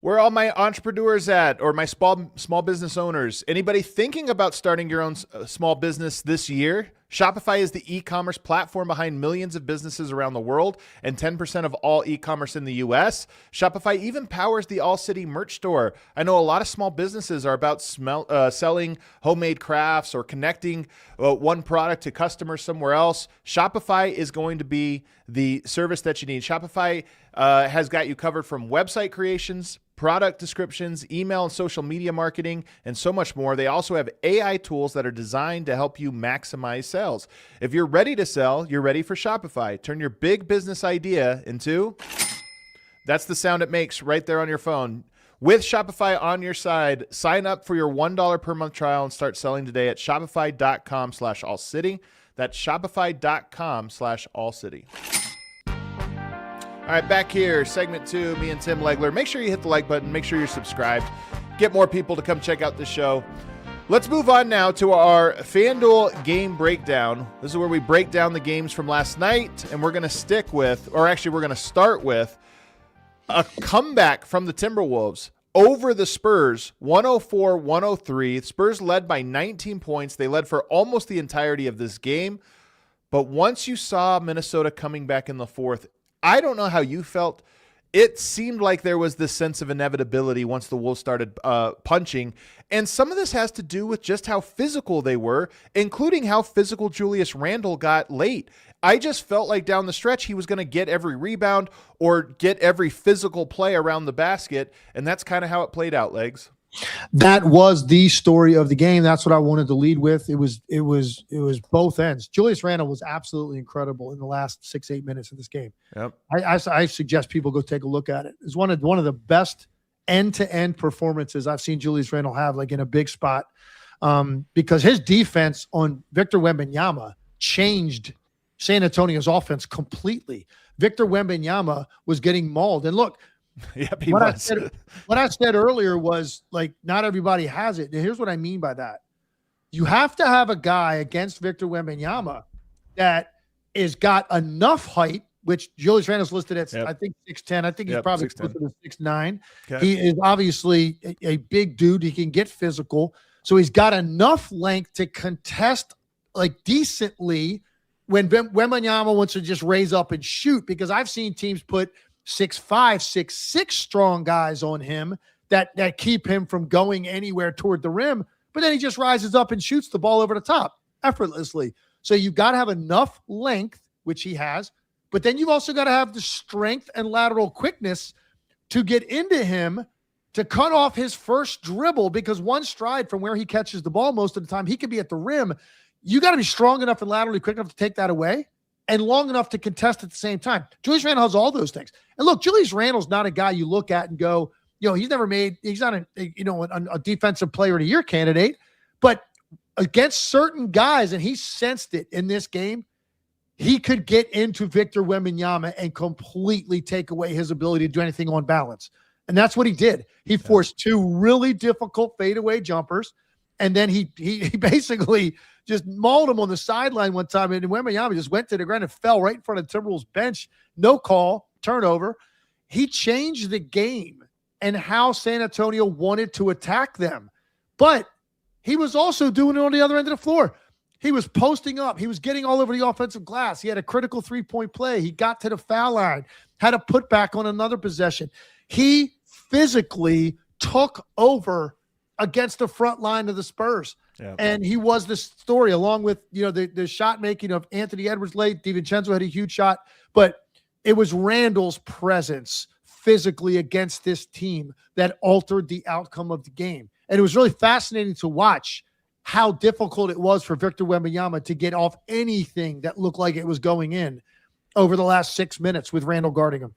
Speaker 1: Where are all my entrepreneurs at, or my small business owners? Anybody thinking about starting your own small business this year? Shopify is the e-commerce platform behind millions of businesses around the world and 10% of all e-commerce in the U.S. Shopify even powers the All City merch store. I know a lot of small businesses are about selling homemade crafts or connecting one product to customers somewhere else. Shopify is going to be the service that you need. Shopify has got you covered from website creations, product descriptions, email and social media marketing, and so much more. They also have AI tools that are designed to help you maximize sales. If you're ready to sell, you're ready for Shopify. Turn your big business idea into... That's the sound it makes right there on your phone. With Shopify on your side, sign up for your $1 per month trial and start selling today at shopify.com/allcity. That's shopify.com/allcity. All right, back here, segment 2, me and Tim Legler. Make sure you hit the like button. Make sure you're subscribed. Get more people to come check out the show. Let's move on now to our FanDuel game breakdown. This is where we break down the games from last night, and we're going to stick with, or actually we're going to start with, a comeback from the Timberwolves over the Spurs, 104-103. Spurs led by 19 points. They led for almost the entirety of this game. But once you saw Minnesota coming back in the fourth, I don't know how you felt. It seemed like there was this sense of inevitability once the Wolves started punching. And some of this has to do with just how physical they were, including how physical Julius Randle got late. I just felt like down the stretch he was going to get every rebound or get every physical play around the basket, and that's kind of how it played out, Legs.
Speaker 2: That was the story of the game. That's what I wanted to lead with. It was both ends. Julius Randle was absolutely incredible in the last 6-8 minutes of this game.
Speaker 1: Yep.
Speaker 2: I suggest people go take a look at it. It's one of the best end-to-end performances I've seen Julius Randle have, like in a big spot, because his defense on Victor Wembanyama changed San Antonio's offense completely. Victor Wembanyama was getting mauled, and look.
Speaker 1: Yep,
Speaker 2: what I said earlier was, like, not everybody has it. And here's what I mean by that. You have to have a guy against Victor Wembanyama that is got enough height, which Julius Randle's listed at, I think, 6'10". I think he's probably closer to 6'9". Okay. He is obviously a big dude. He can get physical. So he's got enough length to contest, like, decently when Wembanyama wants to just raise up and shoot, because I've seen teams put 6'5", 6'6" strong guys on him that keep him from going anywhere toward the rim. But then he just rises up and shoots the ball over the top effortlessly. So you've got to have enough length, which he has, but then you've also got to have the strength and lateral quickness to get into him, to cut off his first dribble, because one stride from where he catches the ball most of the time, he could be at the rim. You got to be strong enough and laterally quick enough to take that away and long enough to contest at the same time. Julius Randle has all those things. And look, Julius Randle's not a guy you look at and go, he's not a defensive player of the year candidate, but against certain guys, and he sensed it in this game, he could get into Victor Wembanyama and completely take away his ability to do anything on balance. And that's what he did. He forced two really difficult fadeaway jumpers, and then he basically just mauled him on the sideline one time, and Wembanyama just went to the ground and fell right in front of the Timberwolves bench. No call, turnover. He changed the game and how San Antonio wanted to attack them. But he was also doing it on the other end of the floor. He was posting up. He was getting all over the offensive glass. He had a critical three-point play. He got to the foul line, had a putback on another possession. He physically took over against the front line of the Spurs. Yeah. And he was the story, along with the shot making of Anthony Edwards late. DiVincenzo had a huge shot, but it was Randle's presence physically against this team that altered the outcome of the game. And it was really fascinating to watch how difficult it was for Victor Wembanyama to get off anything that looked like it was going in over the last 6 minutes with Randle guarding him.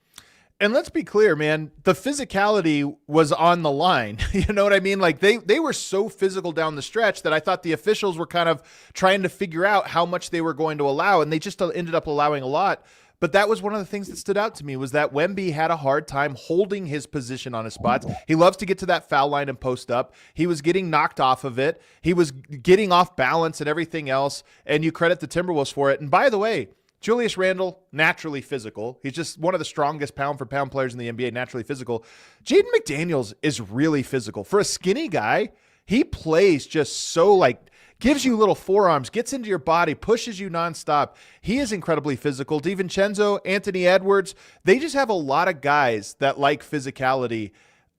Speaker 1: And let's be clear, man, the physicality was on the line. You know what I mean? Like they were so physical down the stretch that I thought the officials were kind of trying to figure out how much they were going to allow, and they just ended up allowing a lot. But that was one of the things that stood out to me, was that Wemby had a hard time holding his position on his spots. He loves to get to that foul line and post up. He was getting knocked off of it. He was getting off balance and everything else, and you credit the Timberwolves for it. And by the way, Julius Randle, naturally physical. He's just one of the strongest pound-for-pound players in the NBA, naturally physical. Jaden McDaniels is really physical. For a skinny guy, he plays just so, gives you little forearms, gets into your body, pushes you nonstop. He is incredibly physical. DiVincenzo, Anthony Edwards, they just have a lot of guys that like physicality.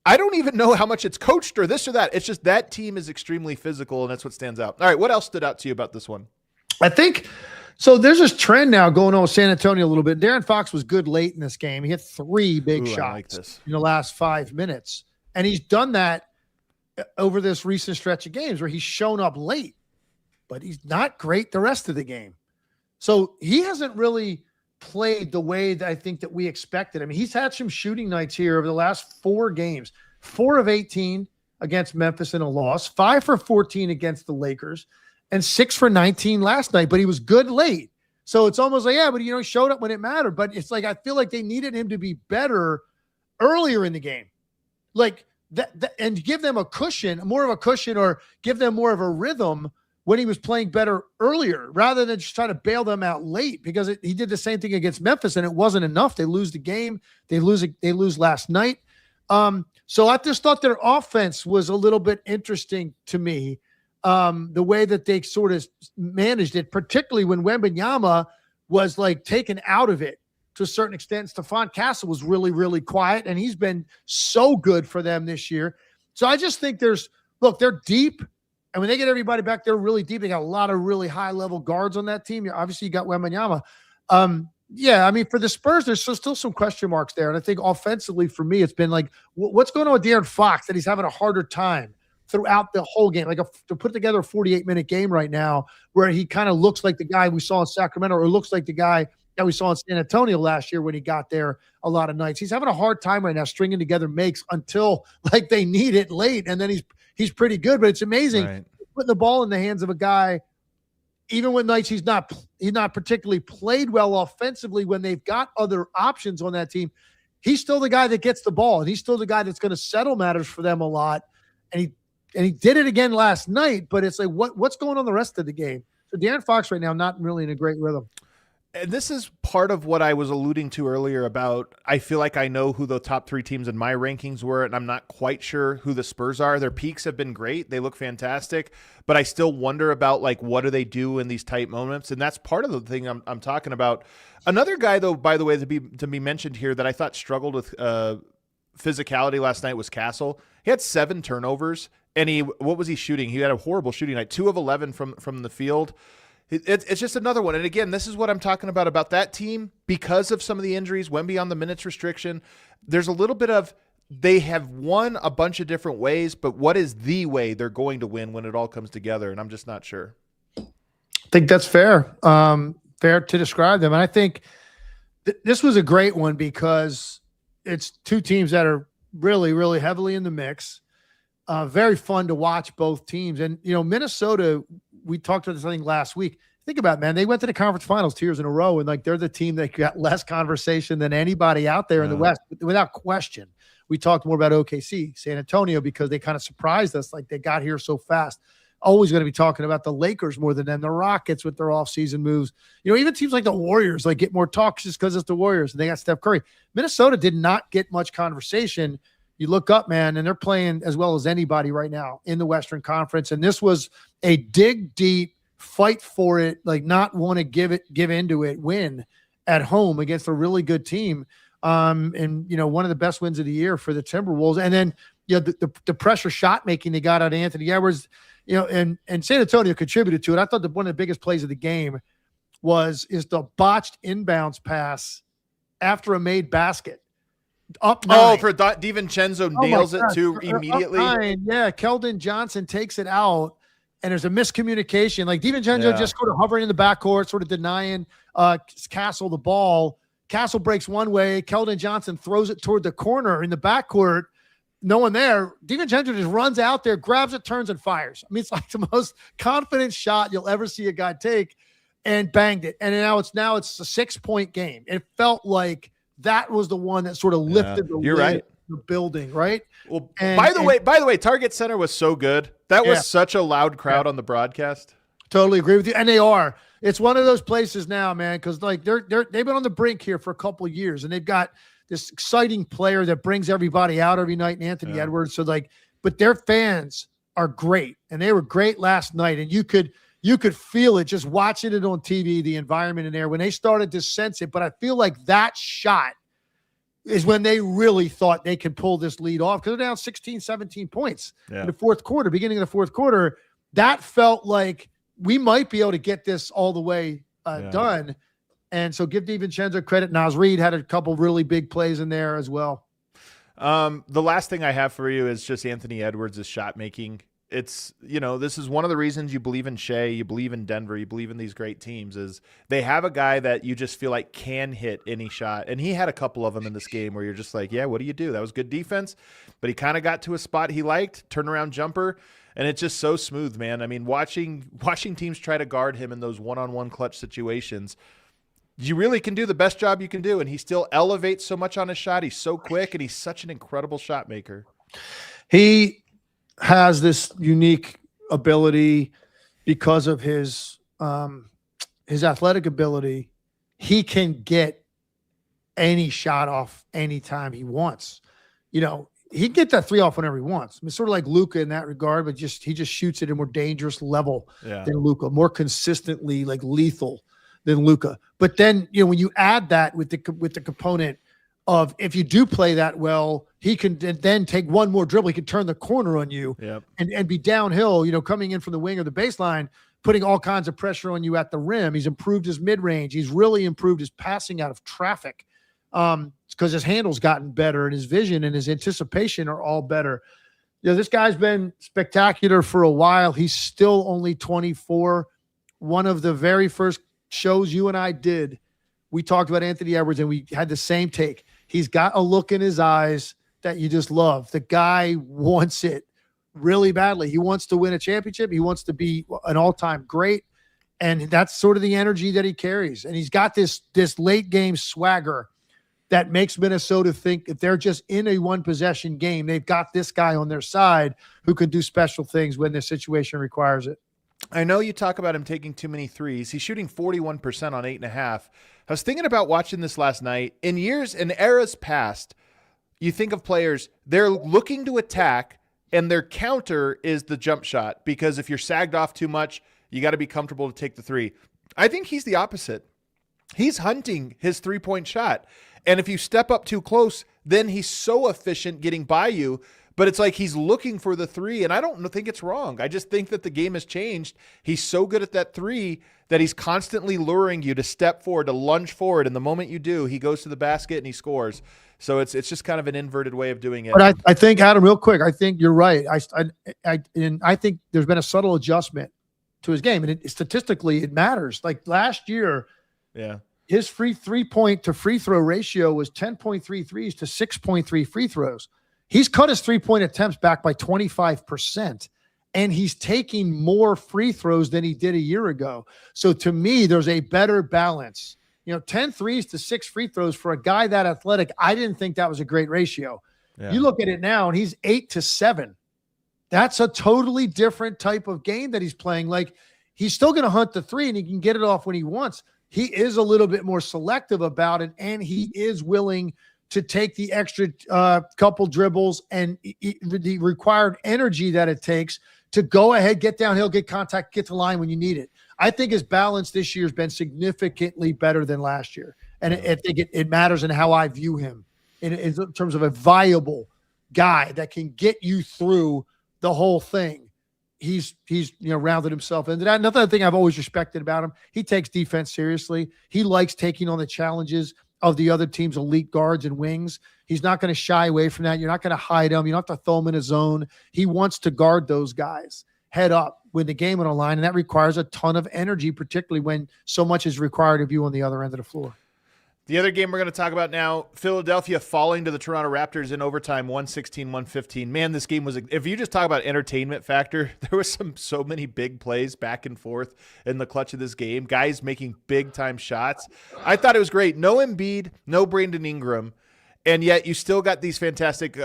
Speaker 1: I don't even know how much it's coached or this or that. It's just that team is extremely physical, and that's what stands out. All right, what else stood out to you about this one?
Speaker 2: I think – so there's this trend now going on with San Antonio a little bit. Darren Fox was good late in this game. He hit 3 big shots in the last 5 minutes. And he's done that over this recent stretch of games where he's shown up late, but he's not great the rest of the game. So he hasn't really played the way that I think that we expected. I mean, he's had some shooting nights here over the last 4 games. 4 of 18 against Memphis in a loss, 5 for 14 against the Lakers, and 6 for 19 last night, but he was good late. So it's almost like, but he showed up when it mattered. But it's like, I feel like they needed him to be better earlier in the game. Like that and give them a cushion, more of a cushion, or give them more of a rhythm when he was playing better earlier, rather than just trying to bail them out late, because he did the same thing against Memphis and it wasn't enough. They lose the game. They lose last night. So I just thought their offense was a little bit interesting to me. The way that they sort of managed it, particularly when Wembanyama was taken out of it to a certain extent. Stephon Castle was really, really quiet, and he's been so good for them this year. So I just think they're deep, and when they get everybody back, they're really deep. They got a lot of really high-level guards on that team. Obviously, you got Wembanyama. I mean, for the Spurs, there's still some question marks there, and I think offensively for me, it's been what's going on with De'Aaron Fox that he's having a harder time throughout the whole game, to put together a 48-minute game right now where he kind of looks like the guy we saw in Sacramento, or looks like the guy that we saw in San Antonio last year when he got there a lot of nights. He's having a hard time right now stringing together makes until they need it late, and then he's pretty good. But it's amazing putting the ball in the hands of a guy, even when nights he's not particularly played well offensively, when they've got other options on that team. He's still the guy that gets the ball, and he's still the guy that's going to settle matters for them a lot. And he did it again last night, but it's what's going on the rest of the game? So De'Aaron Fox right now, not really in a great rhythm.
Speaker 1: And this is part of what I was alluding to earlier about, I feel like I know who the top 3 teams in my rankings were, and I'm not quite sure who the Spurs are. Their peaks have been great. They look fantastic, but I still wonder about, like, what do they do in these tight moments? And that's part of the thing I'm talking about. Another guy, though, by the way, to be mentioned here that I thought struggled with physicality last night was Castle. He had 7 turnovers, and what was he shooting? He had a horrible shooting night, 2 of 11 from the field. It's just another one. And again, this is what I'm talking about that team. Because of some of the injuries, Wemby on the minutes restriction, there's a little bit of, they have won a bunch of different ways, but what is the way they're going to win when it all comes together? And I'm just not sure.
Speaker 2: I think that's fair. Fair to describe them. And I think this was a great one because it's 2 teams that are really, really heavily in the mix. Very fun to watch both teams. And, Minnesota, we talked about this, I think, last week. Think about it, man. They went to the conference finals 2 years in a row, and, like, they're the team that got less conversation than anybody out there in the West, without question. We talked more about OKC, San Antonio, because they kind of surprised us, like they got here so fast. Always going to be talking about the Lakers more than them, the Rockets with their offseason moves. Even teams like the Warriors, like, get more talk just because it's the Warriors, and they got Steph Curry. Minnesota did not get much conversation. You look up, man, and they're playing as well as anybody right now in the Western Conference. And this was a dig deep, fight for it, like not want to give into it, win at home against a really good team. And one of the best wins of the year for the Timberwolves. And then, the pressure shot making they got out of Anthony Edwards, and San Antonio contributed to it. I thought that one of the biggest plays of the game is the botched inbounds pass after a made basket. Up 9.
Speaker 1: For DiVincenzo nails it too immediately.
Speaker 2: Up 9, yeah, Keldon Johnson takes it out, and there's a miscommunication. Like, DiVincenzo just sort of hovering in the backcourt, sort of denying Castle the ball. Castle breaks one way. Keldon Johnson throws it toward the corner in the backcourt. No one there. DiVincenzo just runs out there, grabs it, turns, and fires. I mean, it's like the most confident shot you'll ever see a guy take, and banged it. And now it's a 6-point game. It felt like that was the one that sort of lifted the building, right?
Speaker 1: Well, by the way, Target Center was so good. That was such a loud crowd on the broadcast.
Speaker 2: Totally agree with you. And they are. It's one of those places now, man, because, like, they've been on the brink here for a couple of years, and they've got this exciting player that brings everybody out every night in Anthony Edwards. So, like, but their fans are great, and they were great last night, and you could feel it just watching it on TV, the environment in there when they started to sense it. But I feel like that shot is when they really thought they could pull this lead off, because they're down 16, 17 points in the fourth quarter, beginning of the fourth quarter. That felt like we might be able to get this all the way done. And so give DiVincenzo credit. Naz Reid had a couple really big plays in there as well.
Speaker 1: The last thing I have for you is just Anthony Edwards' shot making. It's, this is one of the reasons you believe in Shai, you believe in Denver, you believe in these great teams, is they have a guy that you just feel like can hit any shot. And he had a couple of them in this game where you're just like, yeah, what do you do? That was good defense, but he kind of got to a spot he liked, turnaround jumper, and it's just so smooth, man. I mean, watching teams try to guard him in those one-on-one clutch situations, you really can do the best job you can do, and he still elevates so much on his shot. He's so quick, and he's such an incredible shot maker.
Speaker 2: He has this unique ability because of his athletic ability. He can get any shot off anytime he wants. He can get that 3 off whenever he wants. I mean, sort of like Luka in that regard, but he just shoots it at a more dangerous level than Luka, more consistently, like, lethal than Luka. But then, when you add that with the component of, if you do play that well, he can then take one more dribble. He can turn the corner on you and be downhill, coming in from the wing or the baseline, putting all kinds of pressure on you at the rim. He's improved his mid-range. He's really improved his passing out of traffic. Because his handle's gotten better, and his vision and his anticipation are all better. This guy's been spectacular for a while. He's still only 24. One of the very first shows you and I did, we talked about Anthony Edwards, and we had the same take. He's got a look in his eyes that you just love. The guy wants it really badly. He wants to win a championship. He wants to be an all-time great, and that's sort of the energy that he carries. And he's got this late game swagger that makes Minnesota think if they're just in a one-possession game, they've got this guy on their side who can do special things when the situation requires it.
Speaker 1: I know you talk about him taking too many threes. He's shooting 41% on 8.5. I was thinking about watching this last night. In eras past, you think of players, they're looking to attack, and their counter is the jump shot, because if you're sagged off too much, you got to be comfortable to take the three. I think he's the opposite. He's hunting his three-point shot. And if you step up too close, then he's so efficient getting by you. But it's like he's looking for the three, and I don't think it's wrong. I just think that the game has changed. He's so good at that three that he's constantly luring you to step forward, to lunge forward, and the moment you do, he goes to the basket and he scores. So it's just kind of an inverted way of doing it.
Speaker 2: But I think, Adam, real quick, I think you're right. I think there's been a subtle adjustment to his game, and statistically it matters. Like last year, his free three-point to free throw ratio was 10.3 threes to 6.3 free throws. He's cut his three-point attempts back by 25%, and he's taking more free throws than he did a year ago. So to me, there's a better balance. 10 threes to 6 free throws for a guy that athletic, I didn't think that was a great ratio. Yeah. You look at it now, and he's 8 to 7. That's a totally different type of game that he's playing. Like, he's still going to hunt the three, and he can get it off when he wants. He is a little bit more selective about it, and he is willing to take the extra couple dribbles and the required energy that it takes to go ahead, get downhill, get contact, get to the line when you need it. I think his balance this year has been significantly better than last year. And I think it matters in how I view him in terms of a viable guy that can get you through the whole thing. He's rounded himself into that. Another thing I've always respected about him, he takes defense seriously. He likes taking on the challenges of the other team's elite guards and wings. He's not going to shy away from that. You're not going to hide him. You don't have to throw him in a zone. He wants to guard those guys head up with the game on the line, and that requires a ton of energy, particularly when so much is required of you on the other end of the floor.
Speaker 1: The other game we're going to talk about now, Philadelphia falling to the Toronto Raptors in overtime, 116-115. Man, this game was, if you just talk about entertainment factor, there was so many big plays back and forth in the clutch of this game. Guys making big-time shots. I thought it was great. No Embiid, no Brandon Ingram, and yet you still got these fantastic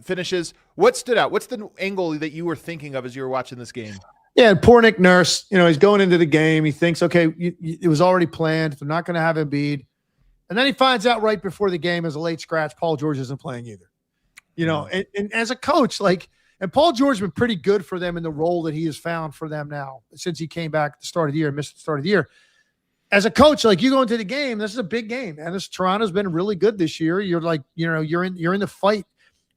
Speaker 1: finishes. What stood out? What's the angle that you were thinking of as you were watching this game?
Speaker 2: Yeah, poor Nick Nurse. He's going into the game. He thinks, okay, it was already planned. They're not going to have Embiid. And then he finds out right before the game as a late scratch, Paul George isn't playing either. And as a coach, and Paul George has been pretty good for them in the role that he has found for them now since he came back at the start of the year, missed the start of the year. As a coach, you go into the game, this is a big game. And Toronto's been really good this year. You're you're in the fight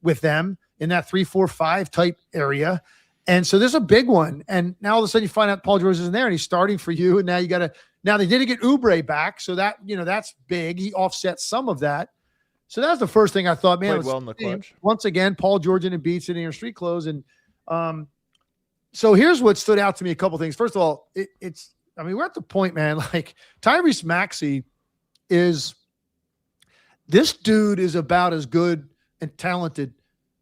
Speaker 2: with them in that 3-4-5 type area. And so there's a big one. And now all of a sudden you find out Paul George isn't there and he's starting for you. And now they didn't get Oubre back. So that, that's big. He offsets some of that. So that's the first thing I thought, man.
Speaker 1: Played well in the clutch.
Speaker 2: Once again, Paul George and Embiid sitting in street clothes. And so here's what stood out to me, a couple things. First of all, we're at the point, man, Tyrese Maxey this dude is about as good and talented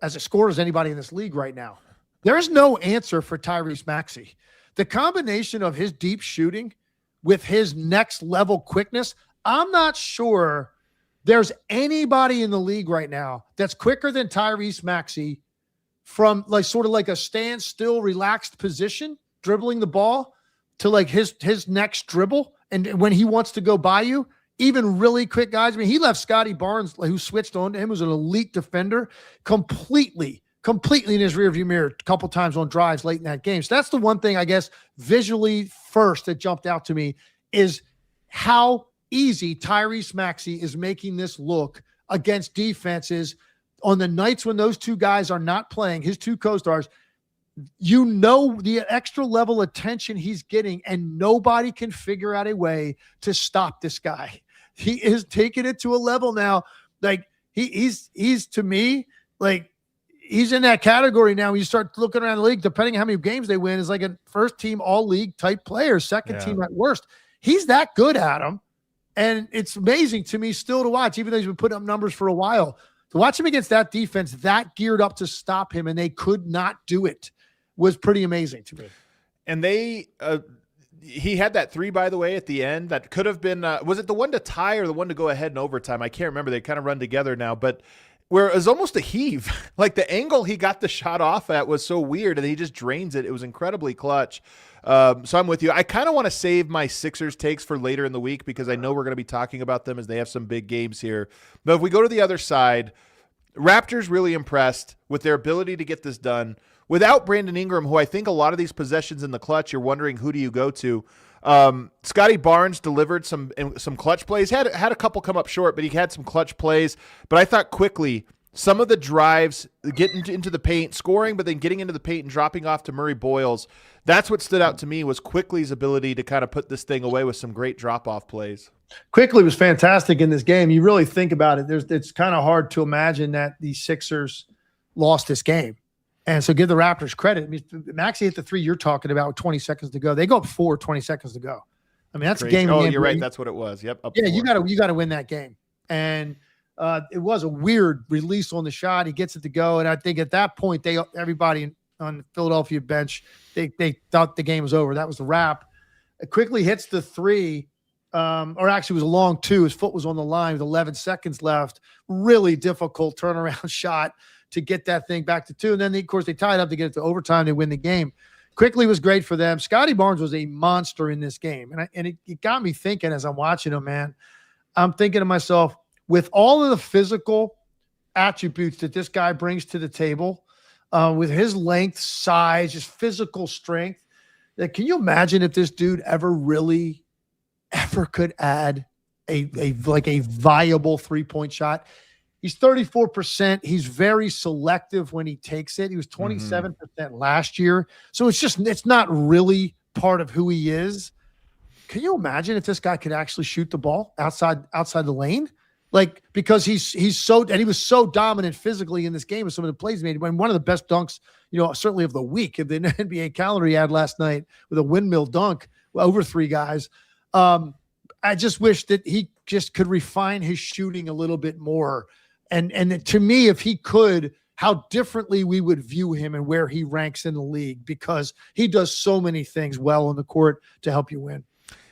Speaker 2: as a scorer as anybody in this league right now. There is no answer for Tyrese Maxey. The combination of his deep shooting with his next level quickness, I'm not sure there's anybody in the league right now that's quicker than Tyrese Maxey from sort of a standstill, relaxed position, dribbling the ball to his next dribble. And when he wants to go by you, even really quick guys. He left Scotty Barnes, who switched on to him, who's an elite defender, completely in his rearview mirror a couple times on drives late in that game. So that's the one thing, I guess, visually first that jumped out to me is how easy Tyrese Maxey is making this look against defenses on the nights when those two guys are not playing, his two co-stars. The extra level of attention he's getting, and nobody can figure out a way to stop this guy. He is taking it to a level now. He's to me, he's in that category now. When you start looking around the league, depending on how many games they win, is a first team all league type player, second team at worst. He's that good at him. And it's amazing to me still to watch, even though he's been putting up numbers for a while, to watch him against that defense that geared up to stop him, and they could not do it, was pretty amazing to me.
Speaker 1: And he had that three, by the way, at the end that could have been, was it the one to tie or the one to go ahead in overtime? I can't remember. They kind of run together now, but where it was almost a heave. Like the angle he got the shot off at was so weird, and he just drains it. It was incredibly clutch. So I'm with you. I kind of want to save my Sixers takes for later in the week because I know we're going to be talking about them as they have some big games here. But if we go to the other side, Raptors really impressed with their ability to get this done without Brandon Ingram, who I think a lot of these possessions in the clutch, you're wondering who do you go to. Scotty Barnes delivered some clutch plays, had a couple come up short, but he had some clutch plays. But I thought quickly some of the drives, getting into the paint, scoring, but then getting into the paint and dropping off to Murray Boyles, that's what stood out to me was Quickly's ability to kind of put this thing away with some great drop-off plays.
Speaker 2: Quickly was fantastic in this game. You really think about it. It's kind of hard to imagine that the Sixers lost this game. And so give the Raptors credit. I mean, Maxey hit the three you're talking about with 20 seconds to go. They go up 4, 20 seconds to go. I mean, that's
Speaker 1: Crazy.
Speaker 2: a game.
Speaker 1: Oh, you're right. That's what it was. Yep.
Speaker 2: Yeah, 4. You got to win that game. And it was a weird release on the shot. He gets it to go. And I think at that point, everybody on the Philadelphia bench, they thought the game was over. That was the wrap. It quickly hits the three, or actually it was a long 2. His foot was on the line with 11 seconds left. Really difficult turnaround shot to get that thing back to 2. And then, of course, they tied up to get it to overtime. They win the game. Quickly was great for them. Scotty Barnes was a monster in this game. And it got me thinking as I'm watching him, man. I'm thinking to myself, with all of the physical attributes that this guy brings to the table, with his length, size, just physical strength, can you imagine if this dude ever could add a viable 3-point shot? He's 34%. He's very selective when he takes it. He was 27% last year. So it's not really part of who he is. Can you imagine if this guy could actually shoot the ball outside the lane? Like, because he was so dominant physically in this game with some of the plays he made. When one of the best dunks, certainly of the week of the NBA calendar he had last night with a windmill dunk over 3 guys. I just wish that he just could refine his shooting a little bit more. And to me, if he could, how differently we would view him and where he ranks in the league, because he does so many things well on the court to help you win.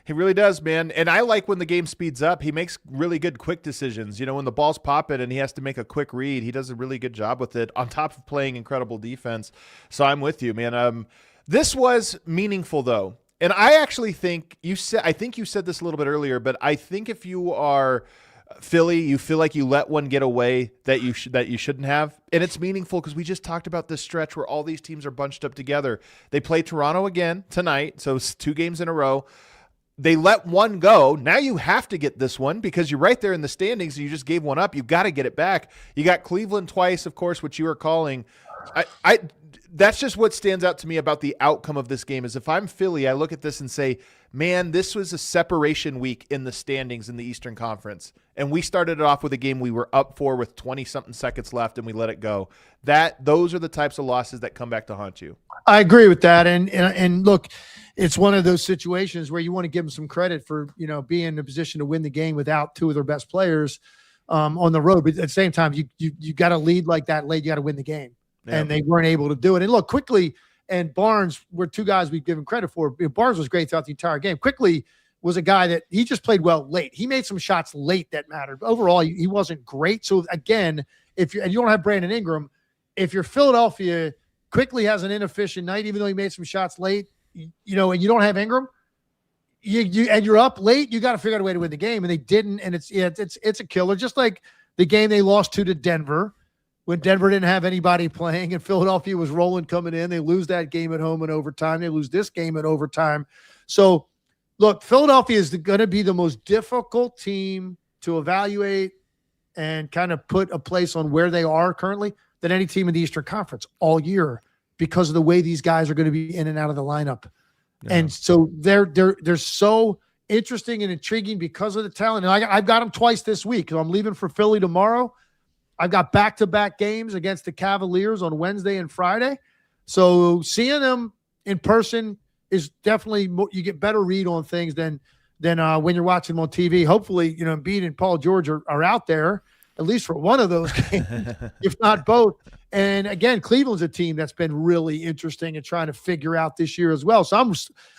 Speaker 1: He really does, man. And I like when the game speeds up. He makes really good quick decisions. When the ball's popping and he has to make a quick read, he does a really good job with it on top of playing incredible defense. So I'm with you, man. This was meaningful, though. And I actually think you said this a little bit earlier, but I think if you are Philly, you feel like you let one get away that you shouldn't have. And it's meaningful because we just talked about this stretch where all these teams are bunched up together. They play Toronto again tonight, so it's 2 games in a row. They let one go. Now you have to get this one because you're right there in the standings and you just gave one up. You got to get it back. You got Cleveland twice, of course, which you were calling. That's just what stands out to me about the outcome of this game is if I'm Philly, I look at this and say, man, this was a separation week in the standings in the Eastern Conference. And we started it off with a game we were up for with 20-something seconds left and we let it go. Those are the types of losses that come back to haunt you.
Speaker 2: I agree with that. And look, it's one of those situations where you want to give them some credit for, being in a position to win the game without 2 of their best players on the road. But at the same time, you got to lead like that late. You got to win the game. Yeah. And they weren't able to do it. And look, Quickly and Barnes were 2 guys we've given credit for. Barnes was great throughout the entire game. Quickly was a guy that he just played well late. He made some shots late that mattered. Overall, he wasn't great. So again, and you don't have Brandon Ingram, if you're Philadelphia, Quickly has an inefficient night, even though he made some shots late, and you don't have Ingram, and you're up late, you got to figure out a way to win the game. And they didn't. And it's a killer. Just like the game they lost to Denver, when Denver didn't have anybody playing and Philadelphia was rolling coming in. They lose that game at home in overtime. They lose this game in overtime. So, look, Philadelphia is going to be the most difficult team to evaluate and kind of put a place on where they are currently than any team in the Eastern Conference all year because of the way these guys are going to be in and out of the lineup. Yeah. And so they're so interesting and intriguing because of the talent. And I've got them twice this week. So I'm leaving for Philly tomorrow. I've got back-to-back games against the Cavaliers on Wednesday and Friday. So seeing them in person is definitely you get better read on things than when you're watching them on TV. Hopefully, Embiid and Paul George are out there at least for one of those games, if not both. And again, Cleveland's a team that's been really interesting and trying to figure out this year as well. So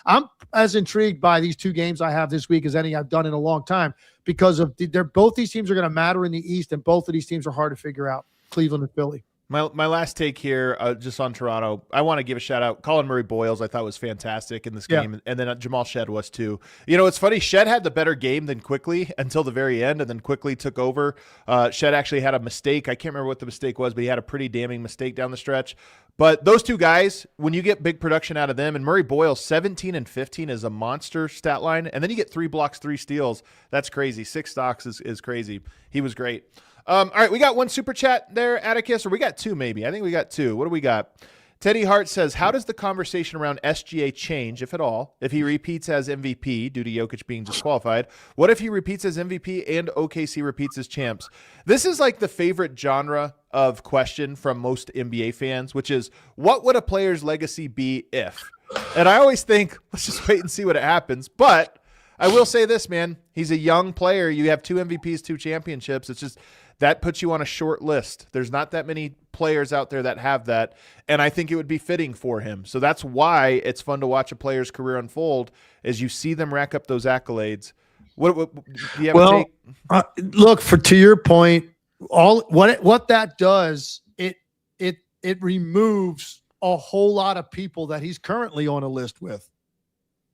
Speaker 2: I'm as intrigued by these two games I have this week as any I've done in a long time, because of both these teams are going to matter in the East, and both of these teams are hard to figure out, Cleveland and Philly.
Speaker 1: My last take here, just on Toronto, I want to give a shout out. Colin Murray-Boyles, I thought was fantastic in this game, and then Jamal Shed was too. It's funny. Shed had the better game than Quickly until the very end, and then Quickly took over. Shed actually had a mistake. I can't remember what the mistake was, but he had a pretty damning mistake down the stretch. But those two guys, when you get big production out of them, and Murray-Boyles 17 and 15 is a monster stat line, and then you get 3 blocks, 3 steals. That's crazy. 6 stocks is crazy. He was great. All right, we got one super chat there, Atticus, or we got 2 maybe. I think we got 2. What do we got? Teddy Hart says, how does the conversation around SGA change, if at all, if he repeats as MVP due to Jokic being disqualified? What if he repeats as MVP and OKC repeats as champs? This is like the favorite genre of question from most NBA fans, which is, what would a player's legacy be if? And I always think, let's just wait and see what happens. But I will say this, man. He's a young player. You have 2 MVPs, 2 championships. It's just, that puts you on a short list. There's not that many players out there that have that, and I think it would be fitting for him. So that's why it's fun to watch a player's career unfold, as you see them rack up those accolades. What do you have a take?
Speaker 2: Look, to your point, what that does, it removes a whole lot of people that he's currently on a list with.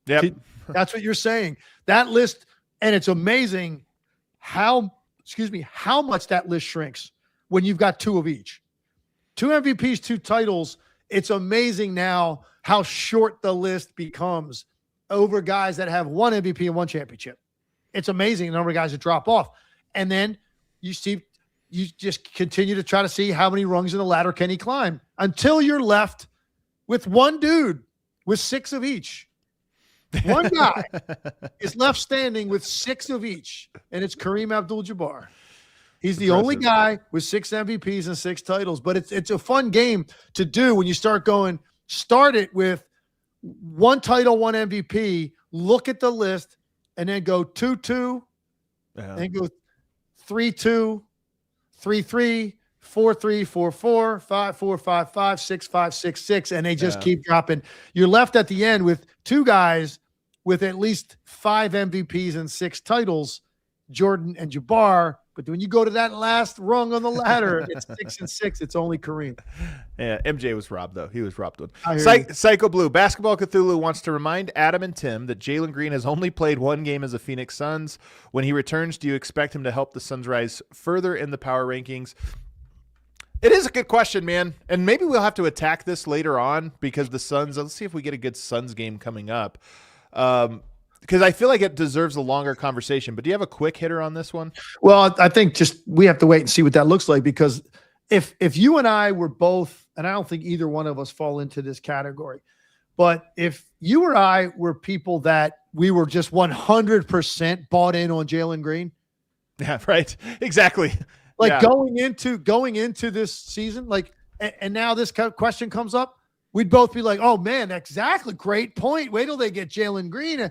Speaker 1: Yep.
Speaker 2: That's what you're saying. That list, and it's amazing how much that list shrinks when you've got 2 of each. 2 MVPs, 2 titles. It's amazing now how short the list becomes over guys that have 1 MVP and 1 championship. It's amazing the number of guys that drop off. And then you just continue to try to see how many rungs in the ladder can he climb until you're left with one dude with 6 of each. One guy is left standing with 6 of each, and it's Kareem Abdul-Jabbar. He's the only guy with 6 MVPs and 6 titles, but it's a fun game to do when you start it with 1 title, 1 MVP, look at the list, and then go 2-2, then go 3-2, 3-3, 4-3, 4-4, 5-4, 5-5, 6-5, 6-6, and they just keep dropping. You're left at the end with 2 guys with at least 5 MVPs and 6 titles, Jordan and Jabbar. But when you go to that last rung on the ladder, it's 6 and 6. It's only Kareem.
Speaker 1: Yeah, MJ was robbed, though. He was robbed one. Psycho Blue. Basketball Cthulhu wants to remind Adam and Tim that Jalen Green has only played 1 game as a Phoenix Suns. When he returns, do you expect him to help the Suns rise further in the power rankings? It is a good question, man. And maybe we'll have to attack this later on, because the Suns, let's see if we get a good Suns game coming up. Because I feel like it deserves a longer conversation. But do you have a quick hitter on this one?
Speaker 2: Well, I think we have to wait and see what that looks like, because if you and I were both, and I don't think either one of us fall into this category, but if you or I were people that we were just 100% bought in on Jalen Green.
Speaker 1: Yeah, right. Exactly.
Speaker 2: Going into this season, and now this question comes up, we'd both be like, oh man, exactly. Great point. Wait till they get Jalen Green.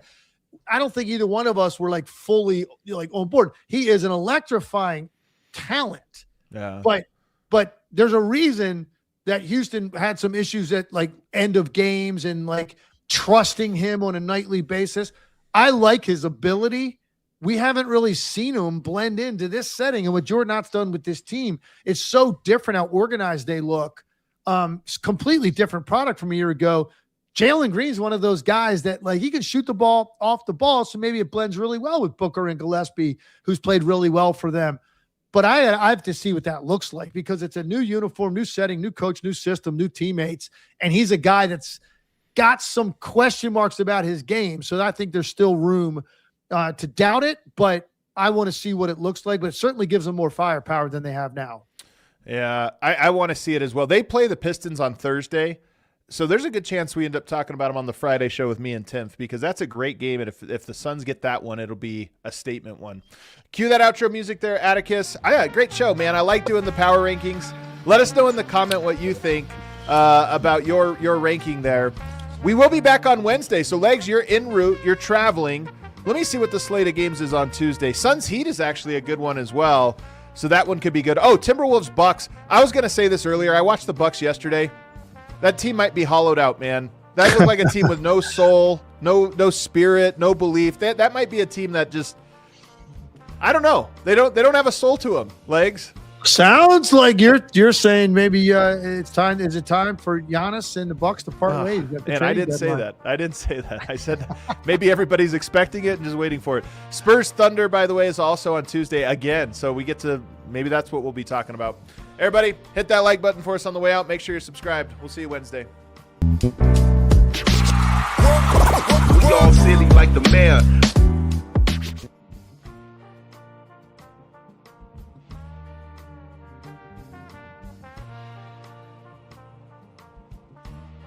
Speaker 2: I don't think either one of us were fully on board. He is an electrifying talent.
Speaker 1: Yeah.
Speaker 2: But there's a reason that Houston had some issues at end of games and trusting him on a nightly basis. I like his ability. We haven't really seen him blend into this setting. And what Jordan Knott's done with this team, it's so different how organized they look. It's completely different product from a year ago. Jalen Green's one of those guys that he can shoot the ball off the ball. So maybe it blends really well with Booker and Gillespie, who's played really well for them. But I have to see what that looks like, because it's a new uniform, new setting, new coach, new system, new teammates. And he's a guy that's got some question marks about his game. So I think there's still room to doubt it, but I want to see what it looks like. But it certainly gives them more firepower than they have now.
Speaker 1: Yeah, I want to see it as well. They play the Pistons on Thursday, so there's a good chance we end up talking about them on the Friday show with me and Timpf, because that's a great game, and if the Suns get that one, it'll be a statement one. Cue that outro music there, Atticus. Great show, man. I like doing the power rankings. Let us know in the comment what you think about your ranking there. We will be back on Wednesday, so Legs, you're en route, you're traveling. Let me see what the slate of games is on Tuesday. Suns Heat is actually a good one as well. So that one could be good. Oh, Timberwolves Bucks. I was going to say this earlier. I watched the Bucks yesterday. That team might be hollowed out, man. That looked like a team with no soul, no spirit, no belief. That might be a team that just, I don't know. They don't have a soul to them. Legs.
Speaker 2: Sounds like you're saying maybe it's time. Is it time for Giannis and the Bucks to part ways?
Speaker 1: And I didn't say that. I didn't say that. I said maybe everybody's expecting it and just waiting for it. Spurs Thunder, by the way, is also on Tuesday again. So we get to, maybe that's what we'll be talking about. Everybody, hit that like button for us on the way out. Make sure you're subscribed. We'll see you Wednesday.
Speaker 4: We all silly like the mayor.